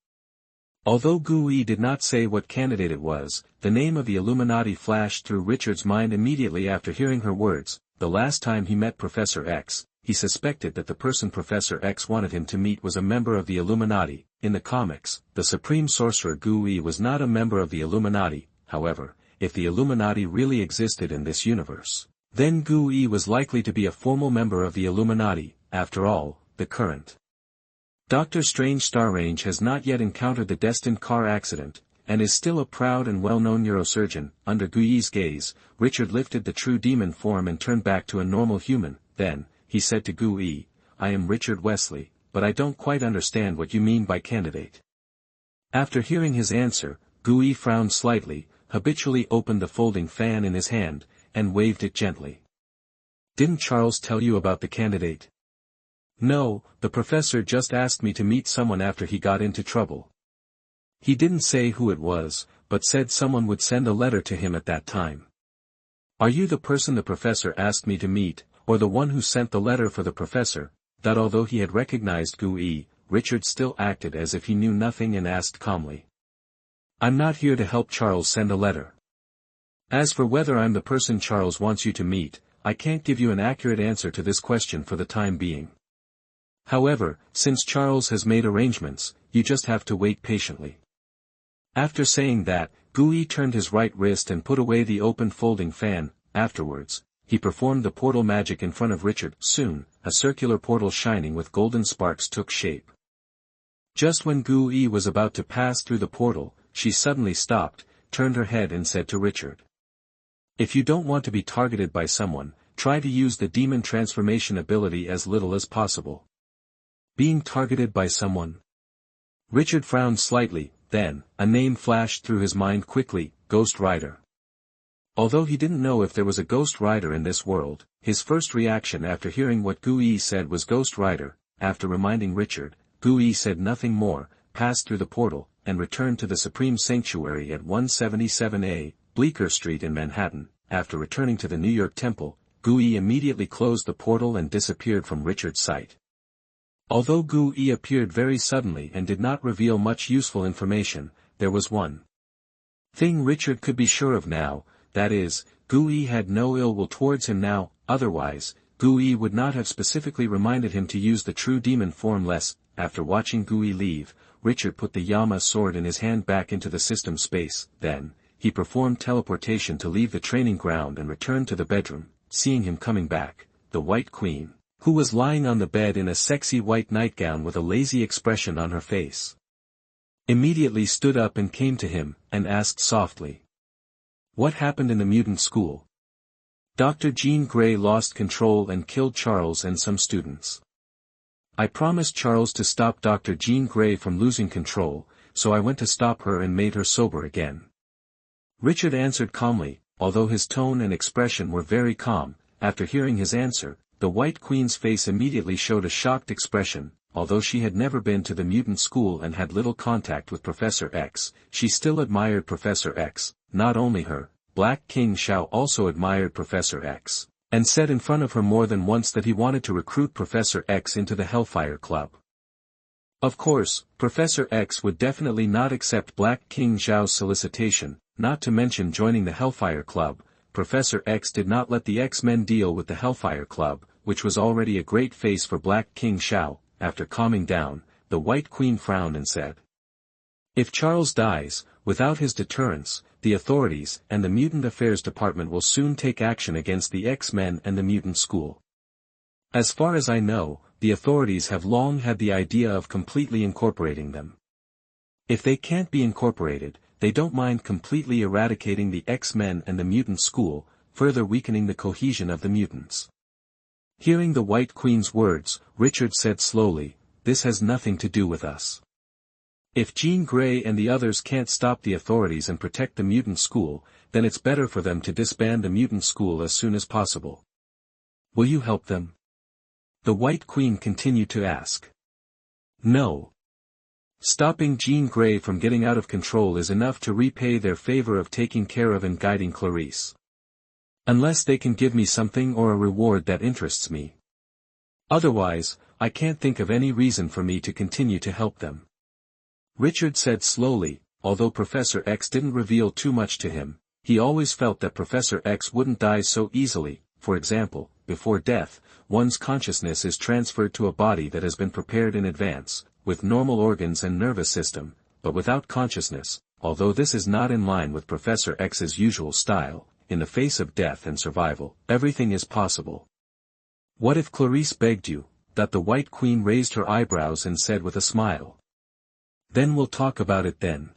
Although Gui did not say what candidate it was, the name of the Illuminati flashed through Richard's mind immediately after hearing her words. The last time he met Professor X, he suspected that the person Professor X wanted him to meet was a member of the Illuminati. In the comics, the Supreme Sorcerer Gui was not a member of the Illuminati. However, if the Illuminati really existed in this universe, Then Gu was likely to be a formal member of the Illuminati. After all, the current Doctor Strange Star Range has not yet encountered the destined car accident, and is still a proud and well-known neurosurgeon. Under Gui's gaze, Richard lifted the true demon form and turned back to a normal human. Then, he said to Gui, "I am Richard Wesley, but I don't quite understand what you mean by candidate." After hearing his answer, Gui frowned slightly, habitually opened the folding fan in his hand, and waved it gently. "Didn't Charles tell you about the candidate?" "No, the professor just asked me to meet someone after he got into trouble. He didn't say who it was, but said someone would send a letter to him at that time." "Are you the person the professor asked me to meet, or the one who sent the letter for the professor?" That although he had recognized Gui, Richard still acted as if he knew nothing and asked calmly. "I'm not here to help Charles send a letter. As for whether I'm the person Charles wants you to meet, I can't give you an accurate answer to this question for the time being. However, since Charles has made arrangements, you just have to wait patiently." After saying that, Gui turned his right wrist and put away the open folding fan. Afterwards, he performed the portal magic in front of Richard. Soon, a circular portal shining with golden sparks took shape. Just when Gui was about to pass through the portal, she suddenly stopped, turned her head and said to Richard, "If you don't want to be targeted by someone, try to use the demon transformation ability as little as possible." Being targeted by someone? Richard frowned slightly. Then, a name flashed through his mind quickly: Ghost Rider. Although he didn't know if there was a Ghost Rider in this world, his first reaction after hearing what Gui said was Ghost Rider. After reminding Richard, Gui said nothing more, passed through the portal, and returned to the Supreme Sanctuary at 177A, Bleecker Street in Manhattan. After returning to the New York Temple, Gui immediately closed the portal and disappeared from Richard's sight. Although Gui appeared very suddenly and did not reveal much useful information, there was one thing Richard could be sure of now, that is, Gui had no ill will towards him now. Otherwise, Gui would not have specifically reminded him to use the true demon form less. After watching Gui leave, Richard put the Yama sword in his hand back into the system space. Then, he performed teleportation to leave the training ground and return to the bedroom. Seeing him coming back, the White Queen, who was lying on the bed in a sexy white nightgown with a lazy expression on her face, immediately stood up and came to him, and asked softly, "What happened in the mutant school?" "Dr. Jean Grey lost control and killed Charles and some students. I promised Charles to stop Dr. Jean Grey from losing control, so I went to stop her and made her sober again." Richard answered calmly, although his tone and expression were very calm. After hearing his answer, the White Queen's face immediately showed a shocked expression. Although she had never been to the mutant school and had little contact with Professor X, she still admired Professor X. Not only her, Black King Shao also admired Professor X, and said in front of her more than once that he wanted to recruit Professor X into the Hellfire Club. Of course, Professor X would definitely not accept Black King Zhao's solicitation, not to mention joining the Hellfire Club. Professor X did not let the X-Men deal with the Hellfire Club, which was already a great face for Black King Shao. After calming down, the White Queen frowned and said, "If Charles dies, without his deterrence, the authorities and the Mutant Affairs Department will soon take action against the X-Men and the Mutant School. As far as I know, the authorities have long had the idea of completely incorporating them. If they can't be incorporated, they don't mind completely eradicating the X-Men and the Mutant School, further weakening the cohesion of the mutants." Hearing the White Queen's words, Richard said slowly, "This has nothing to do with us. If Jean Grey and the others can't stop the authorities and protect the Mutant School, then it's better for them to disband the Mutant School as soon as possible. Will you help them?" The White Queen continued to ask. "No. Stopping Jean Grey from getting out of control is enough to repay their favor of taking care of and guiding Clarice. Unless they can give me something or a reward that interests me. Otherwise, I can't think of any reason for me to continue to help them." Richard said slowly, although Professor X didn't reveal too much to him, he always felt that Professor X wouldn't die so easily. For example, before death, one's consciousness is transferred to a body that has been prepared in advance, with normal organs and nervous system, but without consciousness. Although this is not in line with Professor X's usual style, in the face of death and survival, everything is possible. What if Clarice begged you? That the White Queen raised her eyebrows and said with a smile. Then we'll talk about it then.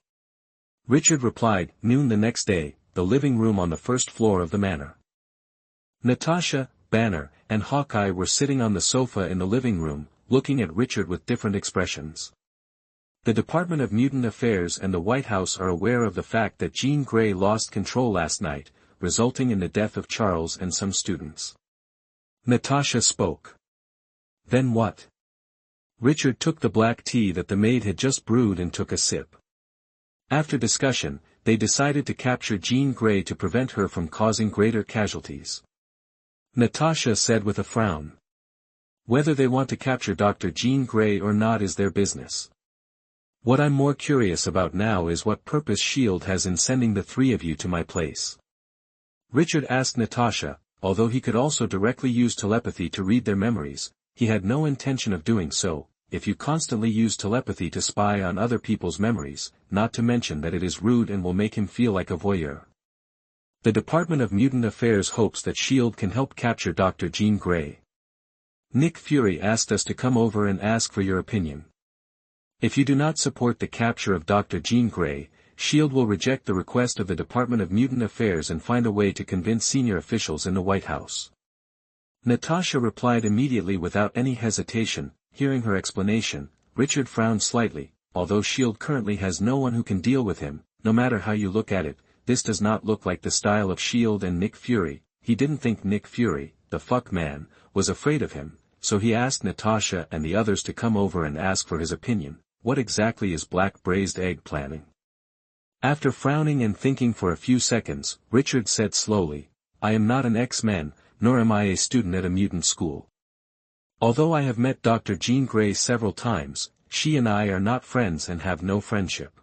Richard replied, noon the next day, the living room on the first floor of the manor. Natasha, Banner, and Hawkeye were sitting on the sofa in the living room, looking at Richard with different expressions. The Department of Mutant Affairs and the White House are aware of the fact that Jean Grey lost control last night, resulting in the death of Charles and some students. Natasha spoke. Then what? Richard took the black tea that the maid had just brewed and took a sip. After discussion, they decided to capture Jean Grey to prevent her from causing greater casualties. Natasha said with a frown. Whether they want to capture Dr. Jean Grey or not is their business. What I'm more curious about now is what purpose S.H.I.E.L.D. has in sending the three of you to my place. Richard asked Natasha, although he could also directly use telepathy to read their memories, he had no intention of doing so. If you constantly use telepathy to spy on other people's memories, not to mention that it is rude and will make him feel like a voyeur. The Department of Mutant Affairs hopes that S.H.I.E.L.D. can help capture Dr. Jean Grey. Nick Fury asked us to come over and ask for your opinion. If you do not support the capture of Dr. Jean Grey, S.H.I.E.L.D. will reject the request of the Department of Mutant Affairs and find a way to convince senior officials in the White House. Natasha replied immediately without any hesitation. Hearing her explanation, Richard frowned slightly. Although S.H.I.E.L.D. currently has no one who can deal with him, no matter how you look at it, this does not look like the style of S.H.I.E.L.D. and Nick Fury. He didn't think Nick Fury, the fuck man, was afraid of him, so he asked Natasha and the others to come over and ask for his opinion. What exactly is Black Braised Egg planning? After frowning and thinking for a few seconds, Richard said slowly, I am not an X-Men, nor am I a student at a mutant school. Although I have met Dr. Jean Grey several times, she and I are not friends and have no friendship.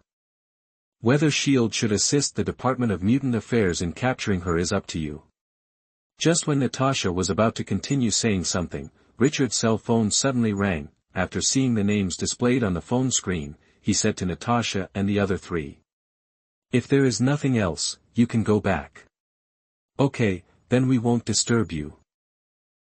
Whether S.H.I.E.L.D. should assist the Department of Mutant Affairs in capturing her is up to you. Just when Natasha was about to continue saying something, Richard's cell phone suddenly rang. After seeing the names displayed on the phone screen, he said to Natasha and the other three. If there is nothing else, you can go back. Okay, then we won't disturb you.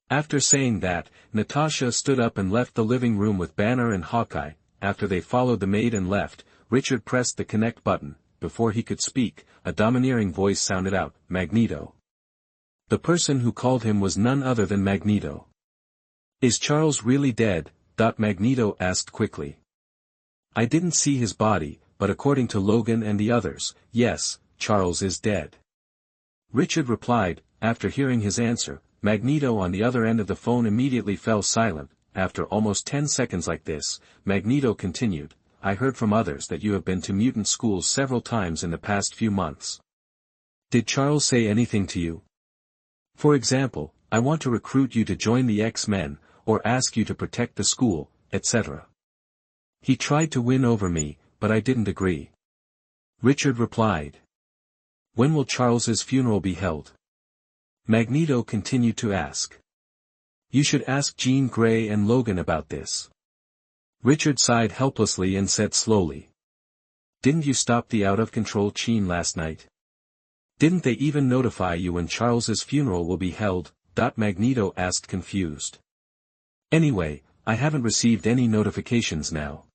After saying that, Natasha stood up and left the living room with Banner and Hawkeye. After they followed the maid and left, Richard pressed the connect button. Before he could speak, a domineering voice sounded out, Magneto. The person who called him was none other than Magneto. Is Charles really dead? Magneto asked quickly. I didn't see his body, but according to Logan and the others, yes, Charles is dead. Richard replied. After hearing his answer, Magneto on the other end of the phone immediately fell silent. After almost 10 seconds like this, Magneto continued, I heard from others that you have been to mutant schools several times in the past few months. Did Charles say anything to you? For example, I want to recruit you to join the X-Men, or ask you to protect the school, etc. He tried to win over me, but I didn't agree. Richard replied. When will Charles's funeral be held? Magneto continued to ask. You should ask Jean Grey and Logan about this. Richard sighed helplessly and said slowly. Didn't you stop the out-of-control Jean last night? Didn't they even notify you when Charles's funeral will be held? Magneto asked confused. Anyway, I haven't received any notifications now.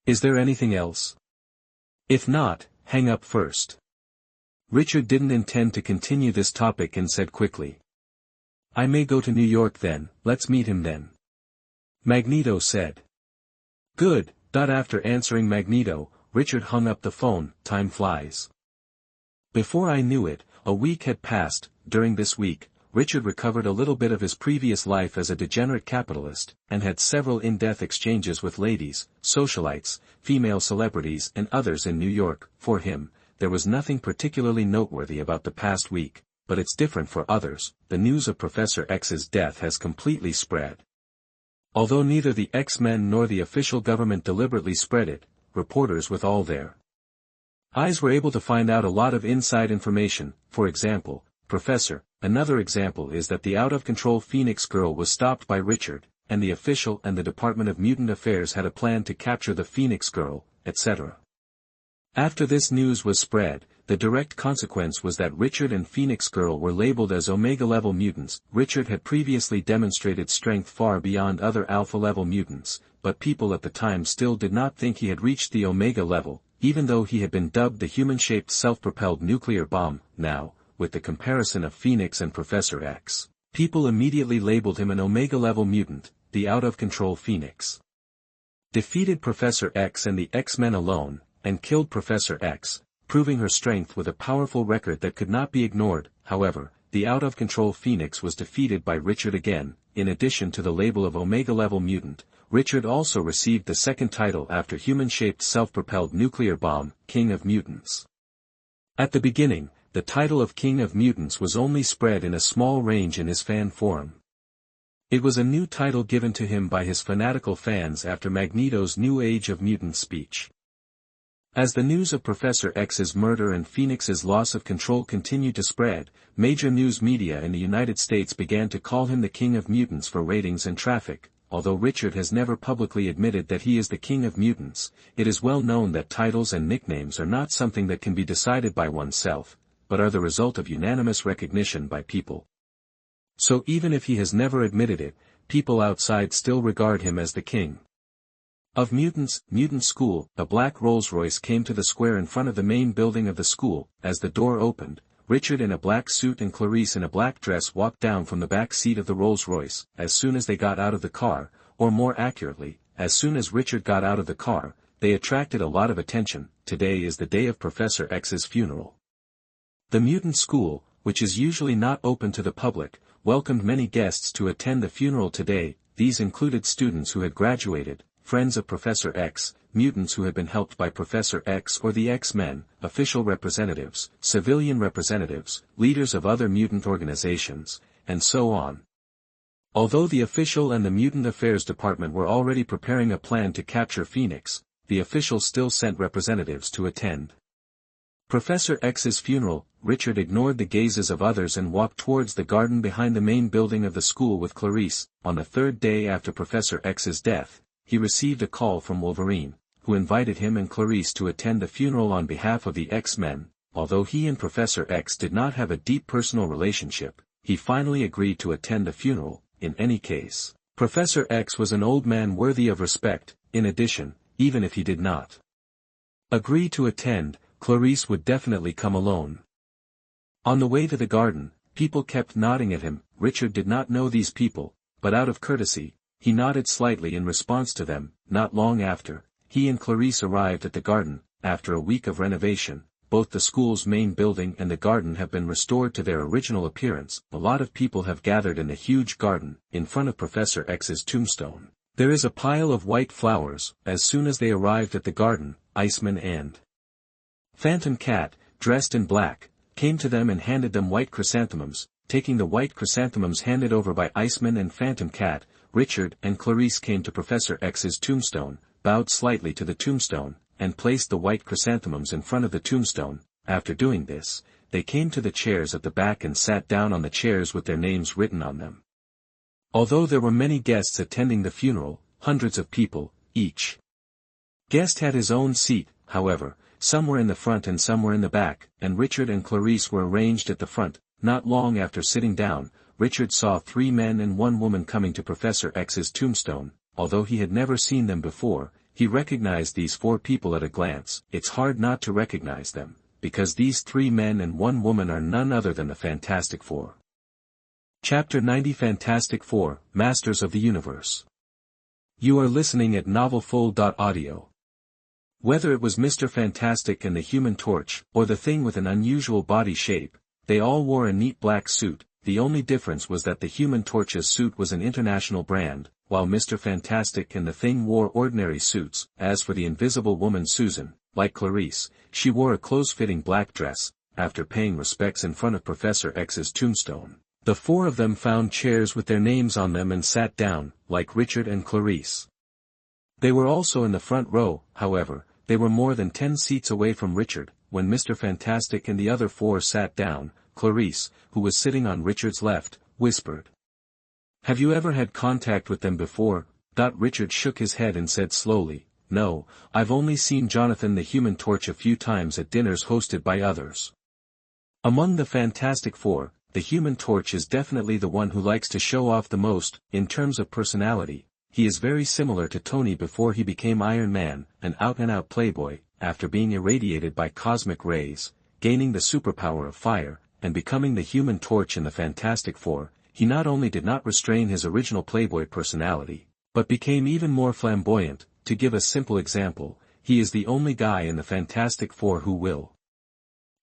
Is there anything else? If not, hang up first. Richard didn't intend to continue this topic and said quickly. I may go to New York then, let's meet him then. Magneto said. Good. After answering Magneto, Richard hung up the phone. Time flies. Before I knew it, a week had passed. During this week, Richard recovered a little bit of his previous life as a degenerate capitalist, and had several in-depth exchanges with ladies, socialites, female celebrities and others in New York. For him, there was nothing particularly noteworthy about the past week, but it's different for others. The news of Professor X's death has completely spread. Although neither the X-Men nor the official government deliberately spread it, reporters with all their eyes were able to find out a lot of inside information. For example, Another example is that the out-of-control Phoenix Girl was stopped by Richard, and the official and the Department of Mutant Affairs had a plan to capture the Phoenix Girl, etc. After this news was spread, The direct consequence was that Richard and Phoenix Girl were labeled as Omega-level mutants. Richard had previously demonstrated strength far beyond other Alpha-level mutants, but people at the time still did not think he had reached the Omega level, even though he had been dubbed the human-shaped self-propelled nuclear bomb. Now, with the comparison of Phoenix and Professor X, people immediately labeled him an Omega-level mutant, the out-of-control Phoenix. Defeated Professor X and the X-Men alone, and killed Professor X, proving her strength with a powerful record that could not be ignored. However, the out-of-control Phoenix was defeated by Richard again. In addition to the label of Omega-level mutant, Richard also received the second title after human-shaped self-propelled nuclear bomb, King of Mutants. At the beginning, the title of King of Mutants was only spread in a small range in his fan forum. It was a new title given to him by his fanatical fans after Magneto's New Age of Mutants speech. As the news of Professor X's murder and Phoenix's loss of control continued to spread, major news media in the United States began to call him the King of Mutants for ratings and traffic. Although Richard has never publicly admitted that he is the King of Mutants, it is well known that titles and nicknames are not something that can be decided by oneself, but are the result of unanimous recognition by people. So even if he has never admitted it, people outside still regard him as the King of Mutants. Mutant School. A black Rolls-Royce came to the square in front of the main building of the school. As the door opened, Richard in a black suit and Clarice in a black dress walked down from the back seat of the Rolls-Royce. As soon as they got out of the car, or more accurately, as soon as Richard got out of the car, they attracted a lot of attention. Today is the day of Professor X's funeral. The Mutant School, which is usually not open to the public, welcomed many guests to attend the funeral today. These included students who had graduated, friends of Professor X, mutants who had been helped by Professor X or the X-Men, official representatives, civilian representatives, leaders of other mutant organizations, and so on. Although the official and the Mutant Affairs Department were already preparing a plan to capture Phoenix, the officials still sent representatives to attend Professor X's funeral. Richard ignored the gazes of others and walked towards the garden behind the main building of the school with Clarice. On the third day after Professor X's death, he received a call from Wolverine, who invited him and Clarice to attend the funeral on behalf of the X-Men. Although he and Professor X did not have a deep personal relationship, he finally agreed to attend the funeral. In any case, Professor X was an old man worthy of respect. In addition, even if he did not agree to attend, Clarice would definitely come alone. On the way to the garden, people kept nodding at him. Richard did not know these people, but out of courtesy, he nodded slightly in response to them. Not long after, he and Clarice arrived at the garden. After a week of renovation, both the school's main building and the garden have been restored to their original appearance. A lot of people have gathered in the huge garden, in front of Professor X's tombstone. There is a pile of white flowers. As soon as they arrived at the garden, Iceman and Phantom Cat, dressed in black, came to them and handed them white chrysanthemums. Taking the white chrysanthemums handed over by Iceman and Phantom Cat, Richard and Clarice came to Professor X's tombstone, bowed slightly to the tombstone, and placed the white chrysanthemums in front of the tombstone. After doing this, they came to the chairs at the back and sat down on the chairs with their names written on them. Although there were many guests attending the funeral, hundreds of people, each guest had his own seat. However, some were in the front and some were in the back, and Richard and Clarice were arranged at the front. Not long after sitting down, Richard saw 3 men and 1 woman coming to Professor X's tombstone. Although he had never seen them before, he recognized these 4 people at a glance. It's hard not to recognize them, because these 3 men and 1 woman are none other than the Fantastic Four. Chapter 90 Fantastic Four, Masters of the Universe. You are listening at novelfull.audio. Whether it was Mr. Fantastic and the Human Torch, or the Thing with an unusual body shape, they all wore a neat black suit. The only difference was that the Human Torch's suit was an international brand, while Mr. Fantastic and the Thing wore ordinary suits. As for the Invisible Woman Susan, like Clarice, she wore a close-fitting black dress. After paying respects in front of Professor X's tombstone, the 4 of them found chairs with their names on them and sat down, like Richard and Clarice. They were also in the front row. However, they were more than 10 seats away from Richard. When Mr. Fantastic and the other 4 sat down, Clarice, who was sitting on Richard's left, whispered, "Have you ever had contact with them before?" Richard shook his head and said slowly, no, I've only seen Jonathan the Human Torch a few times at dinners hosted by others. Among the Fantastic Four, the Human Torch is definitely the one who likes to show off the most. In terms of personality, he is very similar to Tony before he became Iron Man, an out-and-out playboy, after being irradiated by cosmic rays, gaining the superpower of fire, and becoming the Human Torch in the Fantastic Four. He not only did not restrain his original playboy personality, but became even more flamboyant. To give a simple example, he is the only guy in the Fantastic Four who will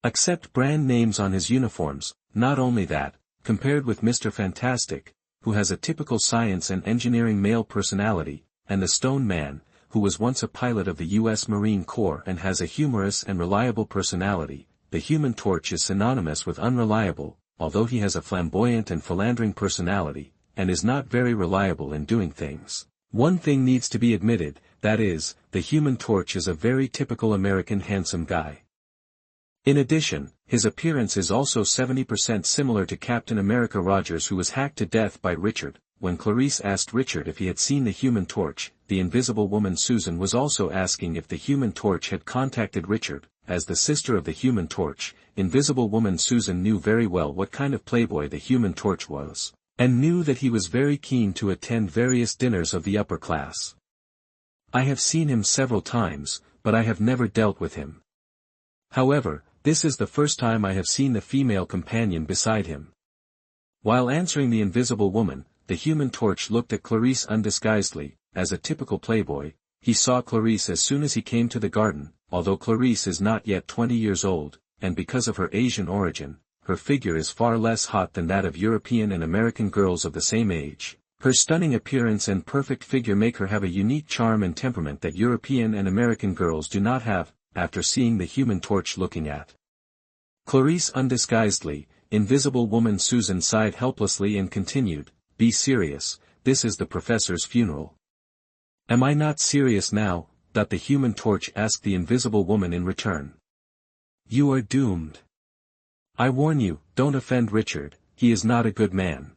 accept brand names on his uniforms. Not only that, compared with Mr. Fantastic, who has a typical science and engineering male personality, and the Stone Man, who was once a pilot of the U.S. Marine Corps and has a humorous and reliable personality, the Human Torch is synonymous with unreliable, although he has a flamboyant and philandering personality, and is not very reliable in doing things. One thing needs to be admitted, that is, the Human Torch is a very typical American handsome guy. In addition, his appearance is also 70% similar to Captain America Rogers, who was hacked to death by Richard. When Clarice asked Richard if he had seen the Human Torch, the Invisible Woman Susan was also asking if the Human Torch had contacted Richard. As the sister of the Human Torch, Invisible Woman Susan knew very well what kind of playboy the Human Torch was, and knew that he was very keen to attend various dinners of the upper class. I have seen him several times, but I have never dealt with him. However, this is the first time I have seen the female companion beside him. While answering the Invisible Woman, the Human Torch looked at Clarice undisguisedly. As a typical playboy, he saw Clarice as soon as he came to the garden. Although Clarice is not yet 20 years old, and because of her Asian origin, her figure is far less hot than that of European and American girls of the same age. Her stunning appearance and perfect figure make her have a unique charm and temperament that European and American girls do not have. After seeing the Human Torch looking at Clarice undisguisedly, Invisible Woman Susan sighed helplessly and continued, "Be serious, this is the professor's funeral." "Am I not serious now?" The Human Torch asked the Invisible Woman in return. "You are doomed. I warn you, don't offend Richard, he is not a good man.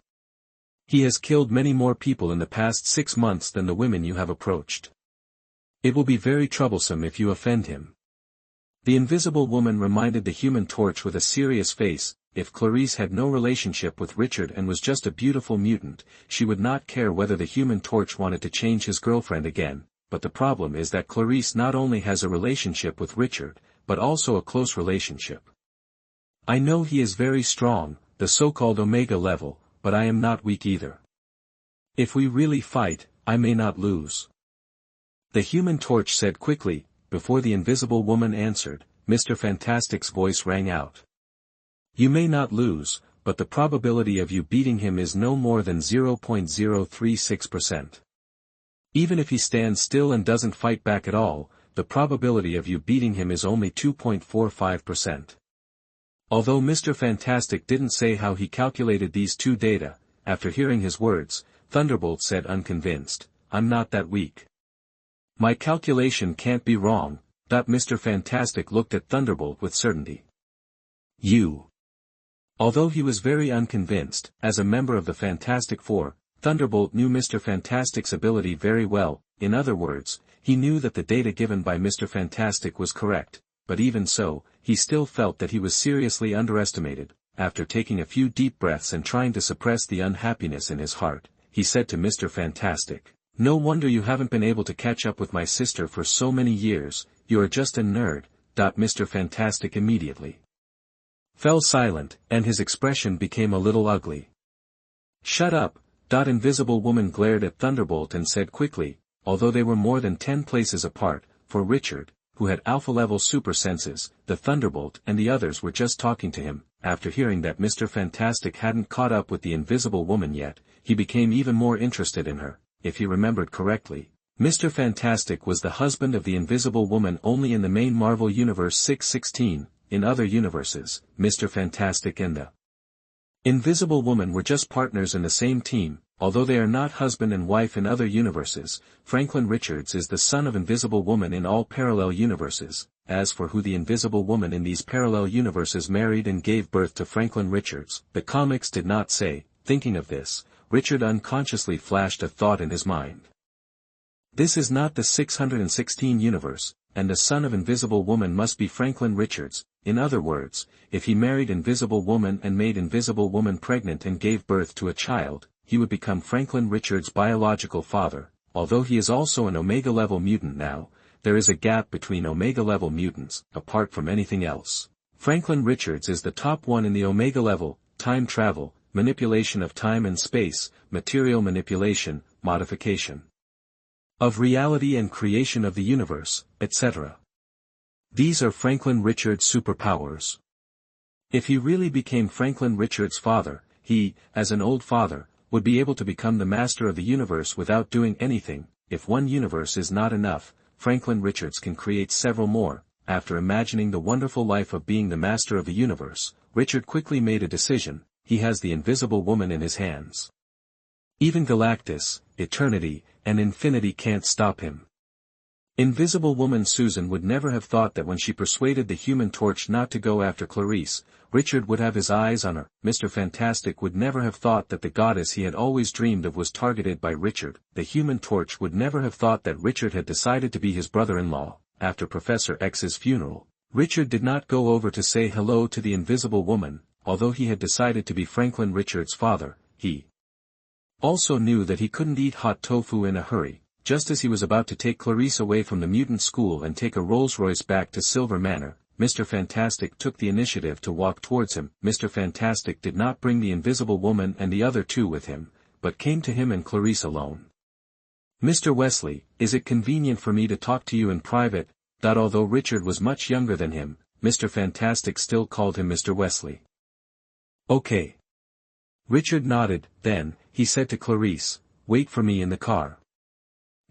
He has killed many more people in the past 6 months than the women you have approached. It will be very troublesome if you offend him." The Invisible Woman reminded the Human Torch with a serious face, if Clarice had no relationship with Richard and was just a beautiful mutant, she would not care whether the Human Torch wanted to change his girlfriend again. But the problem is that Clarice not only has a relationship with Richard, but also a close relationship. "I know he is very strong, the so-called Omega level, but I am not weak either. If we really fight, I may not lose." The Human Torch said quickly. Before the Invisible Woman answered, Mr. Fantastic's voice rang out. "You may not lose, but the probability of you beating him is no more than 0.036%. Even if he stands still and doesn't fight back at all, the probability of you beating him is only 2.45%. Although Mr. Fantastic didn't say how he calculated these two data, after hearing his words, Thunderbolt said unconvinced, "I'm not that weak. My calculation can't be wrong." Mr. Fantastic looked at Thunderbolt with certainty. "You." Although he was very unconvinced, as a member of the Fantastic Four, Thunderbolt knew Mr. Fantastic's ability very well. In other words, he knew that the data given by Mr. Fantastic was correct, but even so, he still felt that he was seriously underestimated. After taking a few deep breaths and trying to suppress the unhappiness in his heart, he said to Mr. Fantastic, "No wonder you haven't been able to catch up with my sister for so many years, you are just a nerd." Mr. Fantastic immediately fell silent, and his expression became a little ugly. "Shut up." Invisible Woman glared at Thunderbolt and said quickly, although they were more than 10 places apart, for Richard, who had alpha-level super senses, the Thunderbolt and the others were just talking to him. After hearing that Mr. Fantastic hadn't caught up with the Invisible Woman yet, he became even more interested in her. If he remembered correctly, Mr. Fantastic was the husband of the Invisible Woman only in the main Marvel Universe 616, in other universes, Mr. Fantastic and the Invisible Woman were just partners in the same team. Although they are not husband and wife in other universes, Franklin Richards is the son of Invisible Woman in all parallel universes. As for who the Invisible Woman in these parallel universes married and gave birth to Franklin Richards, the comics did not say. Thinking of this, Richard unconsciously flashed a thought in his mind. This is not the 616 universe, and the son of Invisible Woman must be Franklin Richards. In other words, if he married Invisible Woman and made Invisible Woman pregnant and gave birth to a child, he would become Franklin Richards' biological father. Although he is also an Omega-level mutant now, there is a gap between Omega-level mutants, apart from anything else. Franklin Richards is the top one in the Omega level: time travel, manipulation of time and space, material manipulation, modification of reality and creation of the universe, etc. These are Franklin Richards' superpowers. If he really became Franklin Richards' father, he, as an old father, would be able to become the master of the universe without doing anything. If one universe is not enough, Franklin Richards can create several more. After imagining the wonderful life of being the master of the universe, Richard quickly made a decision: he has the Invisible Woman in his hands. Even Galactus, Eternity, and Infinity can't stop him. Invisible Woman Susan would never have thought that when she persuaded the Human Torch not to go after Clarice, Richard would have his eyes on her. Mr. Fantastic would never have thought that the goddess he had always dreamed of was targeted by Richard. The Human Torch would never have thought that Richard had decided to be his brother-in-law. After Professor X's funeral, Richard did not go over to say hello to the Invisible Woman. Although he had decided to be Franklin Richards' father, he also knew that he couldn't eat hot tofu in a hurry. Just as he was about to take Clarice away from the mutant school and take a Rolls-Royce back to Silver Manor, Mr. Fantastic took the initiative to walk towards him. Mr. Fantastic did not bring the Invisible Woman and the other two with him, but came to him and Clarice alone. "Mr. Wesley, is it convenient for me to talk to you in private?" Although Richard was much younger than him, Mr. Fantastic still called him Mr. Wesley. "Okay." Richard nodded. Then, he said to Clarice, "Wait for me in the car."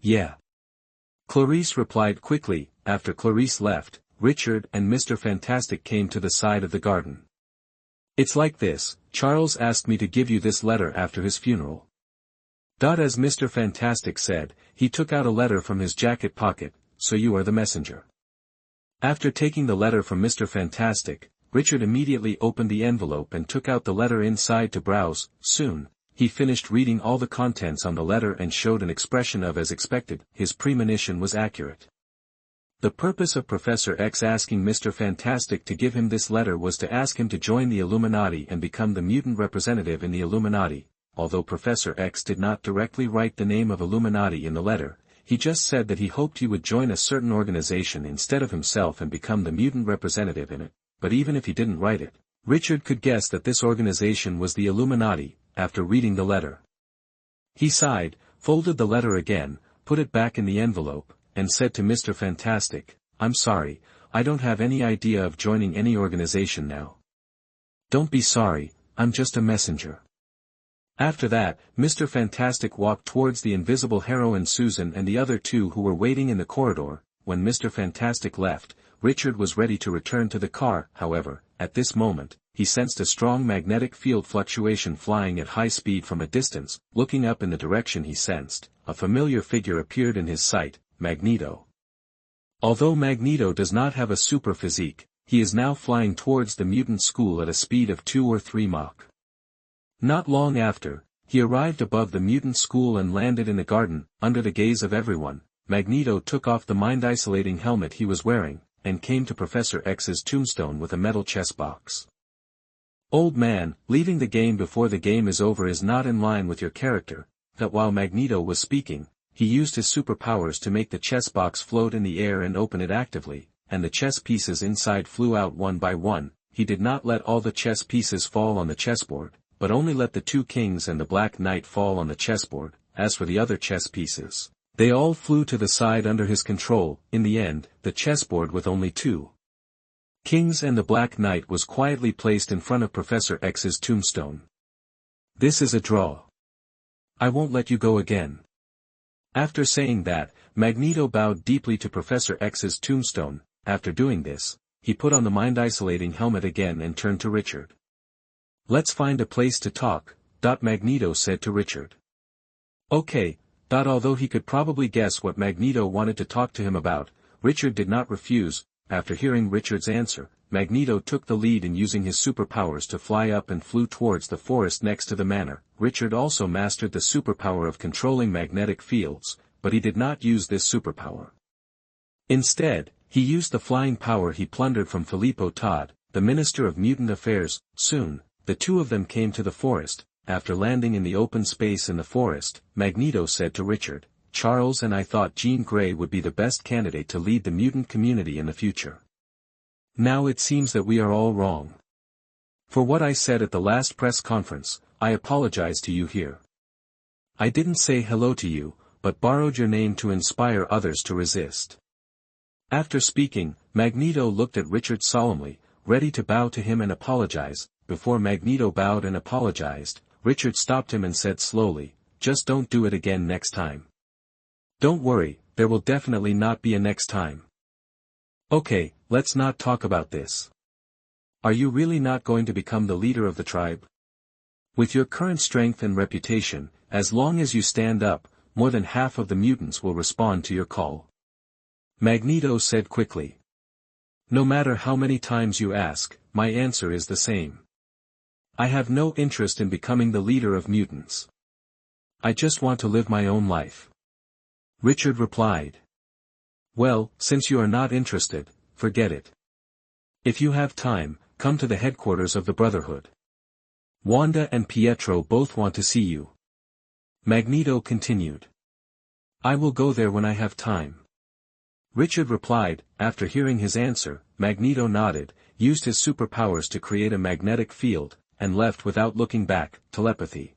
"Yeah." Clarice replied quickly. After Clarice left, Richard and Mr. Fantastic came to the side of the garden. "It's like this: Charles asked me to give you this letter after his funeral." As Mr. Fantastic said, he took out a letter from his jacket pocket. "So you are the messenger." After taking the letter from Mr. Fantastic, Richard immediately opened the envelope and took out the letter inside to browse. Soon, he finished reading all the contents on the letter and showed an expression of as expected. His premonition was accurate. The purpose of Professor X asking Mr. Fantastic to give him this letter was to ask him to join the Illuminati and become the mutant representative in the Illuminati. Although Professor X did not directly write the name of Illuminati in the letter, he just said that he hoped he would join a certain organization instead of himself and become the mutant representative in it. But even if he didn't write it, Richard could guess that this organization was the Illuminati. After reading the letter, he sighed, folded the letter again, put it back in the envelope, and said to Mr. Fantastic, "I'm sorry, I don't have any idea of joining any organization now." "Don't be sorry, I'm just a messenger." After that, Mr. Fantastic walked towards the invisible heroine Susan and the other two who were waiting in the corridor. When Mr. Fantastic left, Richard was ready to return to the car. However, at this moment, he sensed a strong magnetic field fluctuation flying at high speed from a distance. Looking up in the direction he sensed, a familiar figure appeared in his sight: Magneto. Although Magneto does not have a super physique, he is now flying towards the mutant school at a speed of 2 or 3 Mach. Not long after, he arrived above the mutant school and landed in a garden. Under the gaze of everyone, Magneto took off the mind-isolating helmet he was wearing, and came to Professor X's tombstone with a metal chess box. "Old man, leaving the game before the game is over is not in line with your character." That while Magneto was speaking, he used his superpowers to make the chess box float in the air and open it actively, and the chess pieces inside flew out one by one. He did not let all the chess pieces fall on the chessboard, but only let the 2 kings and the Black Knight fall on the chessboard. As for the other chess pieces, they all flew to the side under his control. In the end, the chessboard with only 2 kings and the Black Knight was quietly placed in front of Professor X's tombstone. "This is a draw. I won't let you go again." After saying that, Magneto bowed deeply to Professor X's tombstone. After doing this, he put on the mind-isolating helmet again and turned to Richard. "Let's find a place to talk," Magneto said to Richard. "Okay." Although he could probably guess what Magneto wanted to talk to him about, Richard did not refuse. After hearing Richard's answer, Magneto took the lead in using his superpowers to fly up and flew towards the forest next to the manor. Richard also mastered the superpower of controlling magnetic fields. but he did not use this superpower. Instead, he used the flying power he plundered from Filippo Todd, the Minister of Mutant Affairs. Soon, the two of them came to the forest. After landing in the open space in the forest, Magneto said to Richard, "Charles and I thought Jean Grey would be the best candidate to lead the mutant community in the future. Now it seems that we are all wrong. For what I said at the last press conference, I apologize to you here. I didn't say hello to you, but borrowed your name to inspire others to resist." After speaking, Magneto looked at Richard solemnly, ready to bow to him and apologize. Before Magneto bowed and apologized, Richard stopped him and said slowly, "Just don't do it again next time. Don't worry, there will definitely not be a next time. Okay, let's not talk about this. Are you really not going to become the leader of the tribe? With your current strength and reputation, as long as you stand up, more than half of the mutants will respond to your call." Magneto said quickly. "No matter how many times you ask, my answer is the same. I have no interest in becoming the leader of mutants. I just want to live my own life." Richard replied. "Well, since you are not interested, forget it. If you have time, come to the headquarters of the Brotherhood. Wanda and Pietro both want to see you." Magneto continued. "I will go there when I have time." Richard replied. After hearing his answer, Magneto nodded, used his superpowers to create a magnetic field, and left without looking back. Telepathy.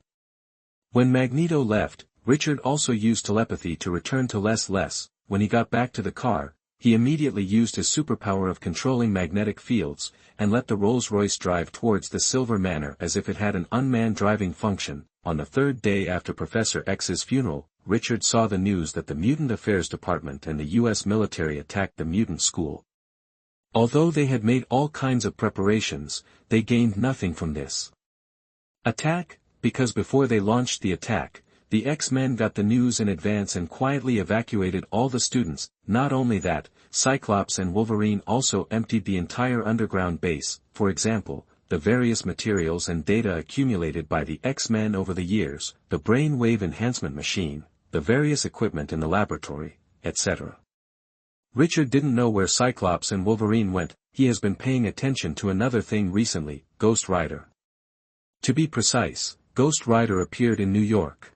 When Magneto left, Richard also used telepathy to return to Les. When he got back to the car, he immediately used his superpower of controlling magnetic fields, and let the Rolls-Royce drive towards the Silver Manor as if it had an unmanned driving function. On the third day after Professor X's funeral, Richard saw the news that the Mutant Affairs Department and the U.S. military attacked the mutant school. Although they had made all kinds of preparations, they gained nothing from this attack, because before they launched the attack, the X-Men got the news in advance and quietly evacuated all the students. Not only that, Cyclops and Wolverine also emptied the entire underground base. For example, the various materials and data accumulated by the X-Men over the years, the brain-wave enhancement machine, the various equipment in the laboratory, etc. Richard didn't know where Cyclops and Wolverine went. He has been paying attention to another thing recently, Ghost Rider. To be precise, Ghost Rider appeared in New York.